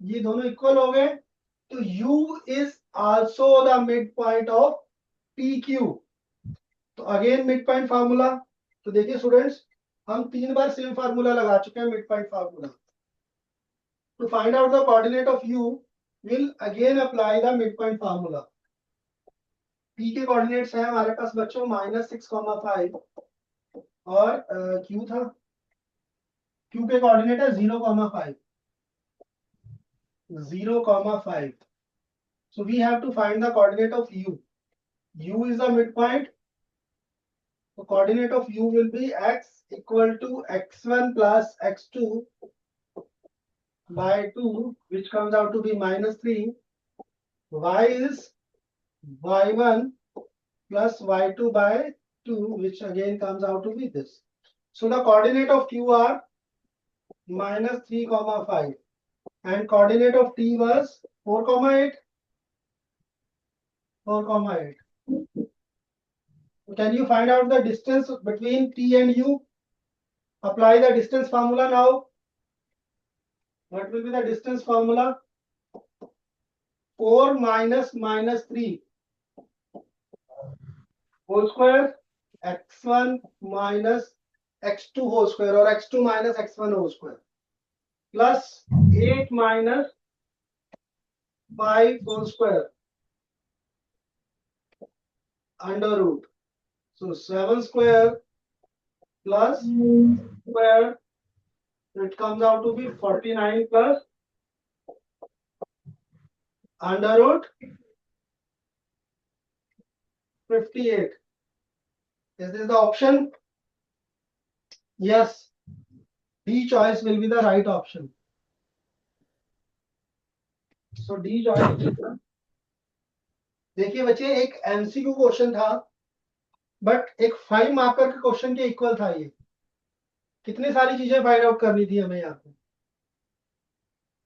ये दोनों इक्वल हो गए, तो U is also the midpoint of PQ. तो अगेन मिड पॉइंट फार्मूला. तो देखिए स्टूडेंट्स, हम 3 बार सेम फार्मूला लगा चुके हैं mid point formula. To find out the coordinate of U will again apply the mid point formula. P के coordinates हैं हमारे पास बच्चों -6,5 और Q था. Q के कोऑर्डिनेट है 0,5. 0,5. So we have to find the coordinate of U. U is the midpoint. The coordinate of U will be x equal to x1 plus x2 by 2, which comes out to be -3. Y is y1 plus y2 by 2, which again comes out to be this. So the coordinate of Q are -3,5 and coordinate of T was 4,8. 4,8. Can you find out the distance between T and U? Apply the distance formula now. What will be the distance formula? 4 minus -3 whole square, x1 minus x2 whole square or x2 minus x1 whole square, plus 8 minus 5 whole square under root. So 7 square plus square, it comes out to be 49 plus under root 58. Is this the option? Yes. D choice will be the right option. So D choice. देखिए बच्चे, एक MCQ question था, but एक 5 marker के question के equal था. ये कितनी सारी चीजें फाइंड आउट करनी थी हमें यहाँ पे.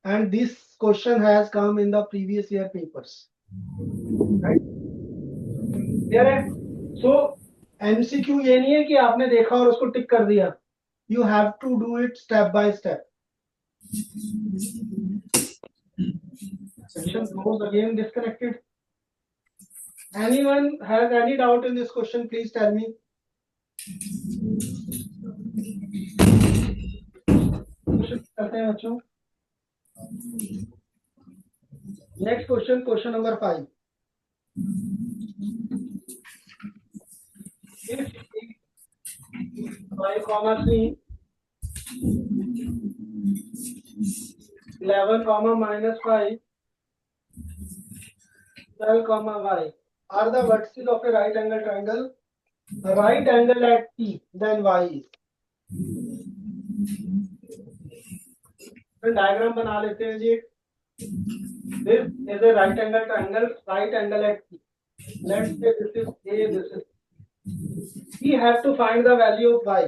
And this question has come in the previous year papers, right? Clear है? सो एमसीक्यू ये नहीं है कि आपने देखा और उसको टिक कर दिया. You have to do it step by step. Section goes again disconnected. Anyone has any doubt in this question? Please tell me. करते हैं बच्चों. Next question, question number 5. If 5, 3 11 comma minus 5, 12 comma y are the vertices of a right angle triangle. Right angle at P, then y is. फिर diagram बना लेते हैं जी. This is a right angle triangle, right angle at P. Let's say this is A, this is. We have to find the value of y.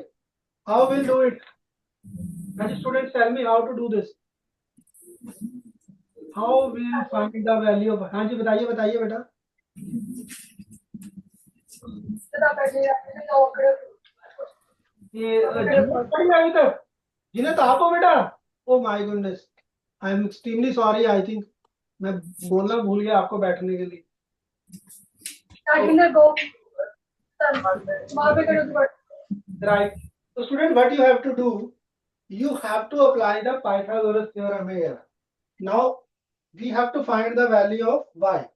How we'll do it? And students, tell me how to do this. How we'll find the value of? हाँ जी बताइए बताइए बेटा. ये पढ़ता ही अभी तक. जिन्हें तो आप हो बेटा. Oh my goodness. I am extremely sorry. I think मैं बोलना भूल गया आपको बैठने के लिए. Right. So student, what you have to do? You have to apply the Pythagoras theorem here. Now we have to find the value of y.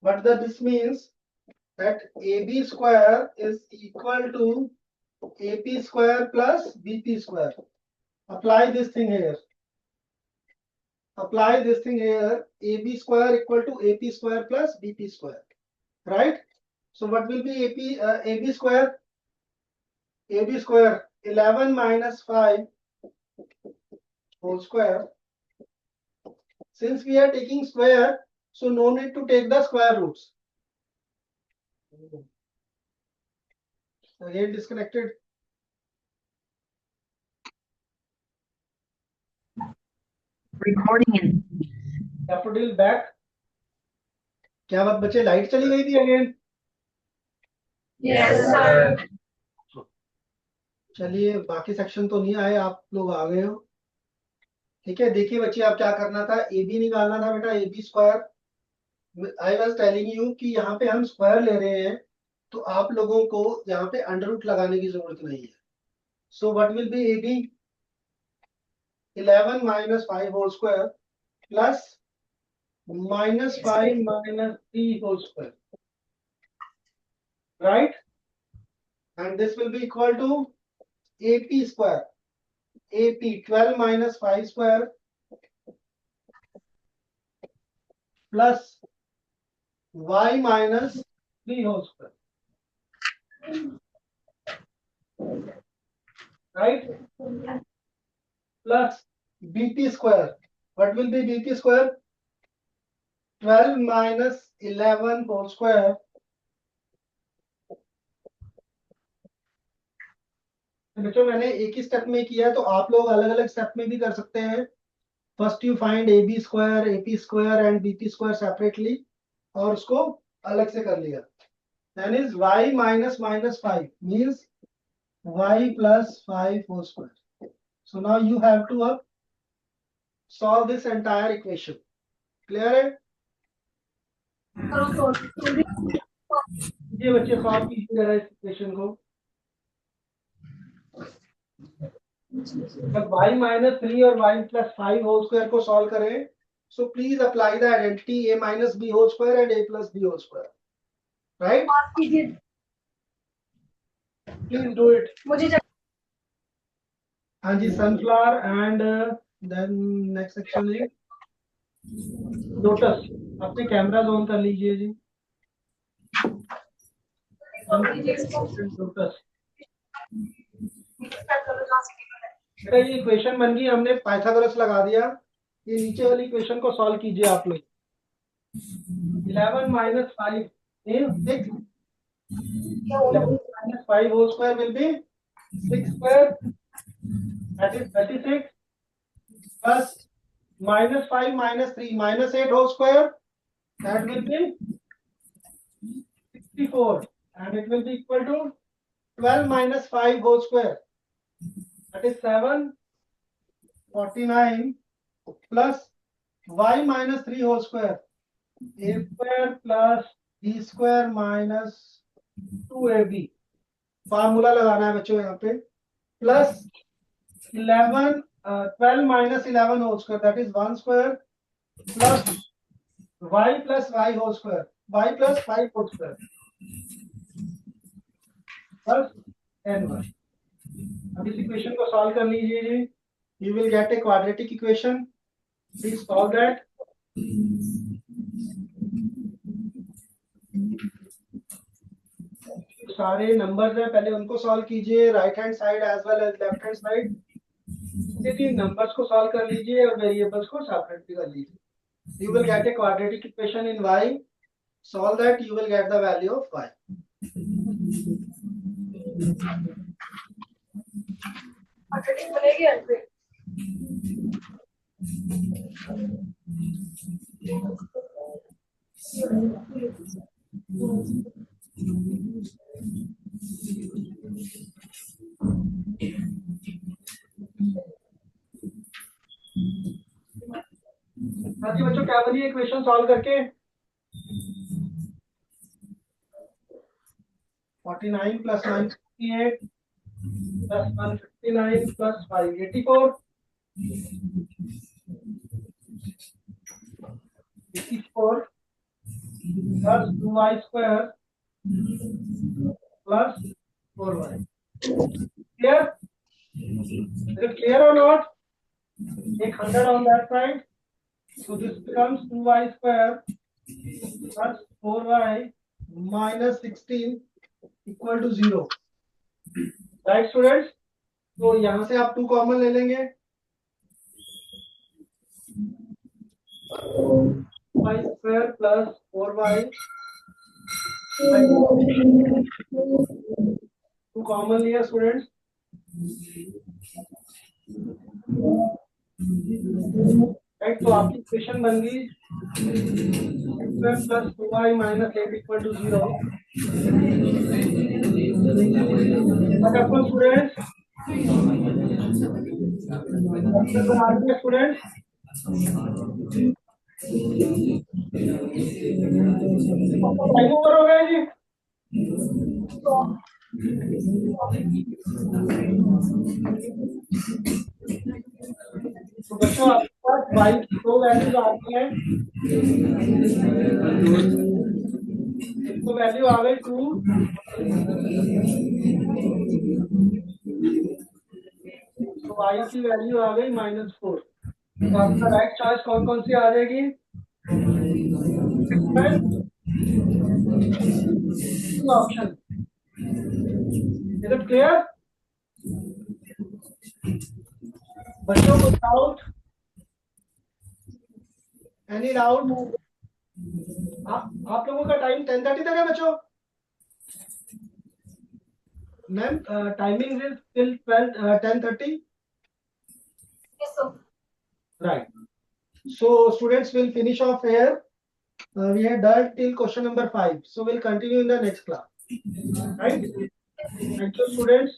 What this means that AB square is equal to AP square plus BP square. Apply this thing here. Apply this thing here. AB square equal to AP square plus BP square. Right? So what will be AB square? AB square 11 minus 5 whole square. Since we are taking square, so no need to take the square roots. Again disconnected. Recording in. Daffodil back. क्या बात बच्चे light चली गई थी again. Yes, sir. चलिए बाकी section तो नहीं आए, आप लोग आ गए हो. ठीक है, देखिए बच्चे आप क्या करना था. ए बी निकालना था बेटा. A B square. I was telling you कि यहाँ पे हम स्क्वायर ले रहे हैं तो आप लोगों को यहाँ पे अंडर रूट लगाने की जरूरत नहीं है. So what will be A B 11 minus 5 whole square plus minus 5 minus 3 whole square. Right? And this will be equal to AP square. AP 12 minus 5 square plus y minus 3 whole square. Right? Plus BP square. What will be BP square? 12 minus 11 whole square बच्चों मैंने एक ही step में किया, तो आप लोग अलग अलग स्टेप में भी कर सकते हैं. First you find A B square, A P square and B P square separately, और उसको अलग से कर लिया. That is y minus minus 5 means y plus 5 whole square. So now you have to अब solve this entire equation. Clear है? ये बच्चे सॉल्व कीजिए जरा इस इक्वेशन को. जब y माइनस 3 और y प्लस 5 होल स्क्वायर को सॉल्व करें, so please apply the identity a minus b whole square and a plus b whole square. Right? Please do it. मुझे हाँ जी, sunflower and then next section is lotus. अपने camera on कर लीजिए जी. Lotus बेटा ये equation बन गई, हमने पाइथागोरस लगा दिया. ये नीचे वाली इक्वेशन को सॉल्व कीजिए आप लोग. 11 minus 5 is 6. 11 minus 5 whole square will be 6 square, that is 36, plus minus 5 minus 3 minus 8 whole square, that will be 64, and it will be equal to 12 minus 5 whole square, that is 7, 49, plus y minus 3 whole square, a square plus b square minus 2ab. Formula लगाना है बच्चों यहाँ पे. Plus 12 minus 11 whole square, that is 1 square, plus y plus y whole square, y plus 5 whole square, plus n1. अब इस equation को solve कर लीजिए जी. You will get a quadratic equation. Please solve that. सारे नंबर्स है, पहले उनको solve कीजिए, right hand side as well as left hand side. देखिए नंबर्स को सॉल्व कर लीजिए और वेरिएबल्स को सेपरेट भी कर लीजिए। You will get a quadratic equation in y. Solve that, you will get the value of y. बाकी बच्चों क्या बनी इक्वेशन सॉल्व करके? 49 plus 958 plus 159 plus 584 84 plus 2y square plus 4y. Clear? Is it clear or not? Take 100 on that side. So this becomes 2y square plus 4y minus 16 equal to 0. Right students? तो यहाँ से आप 2 common ले लेंगे, y square plus 4y 2 common लिया students. Right, तो आपकी equation बन गई x plus 2y minus 8 equal to 0। Students students time over हो गया जी। तो बच्चों आपके पास y की 2 वैल्यूज आती हैं। तो वैल्यू आ गई 2, तो y की वैल्यू आ गई -4। तो आपका राइट चॉइस कौन कौन सी आ जाएगी? ऑप्शन। इज इट क्लियर बच्चों? को डाउट? Any doubt? आप लोगों का टाइम 10:30 तक है बच्चों? Ma'am timing is till 10:30। Right. So students will finish off here. We had done till question number 5. So we'll continue in the next class. Right? Thank you students.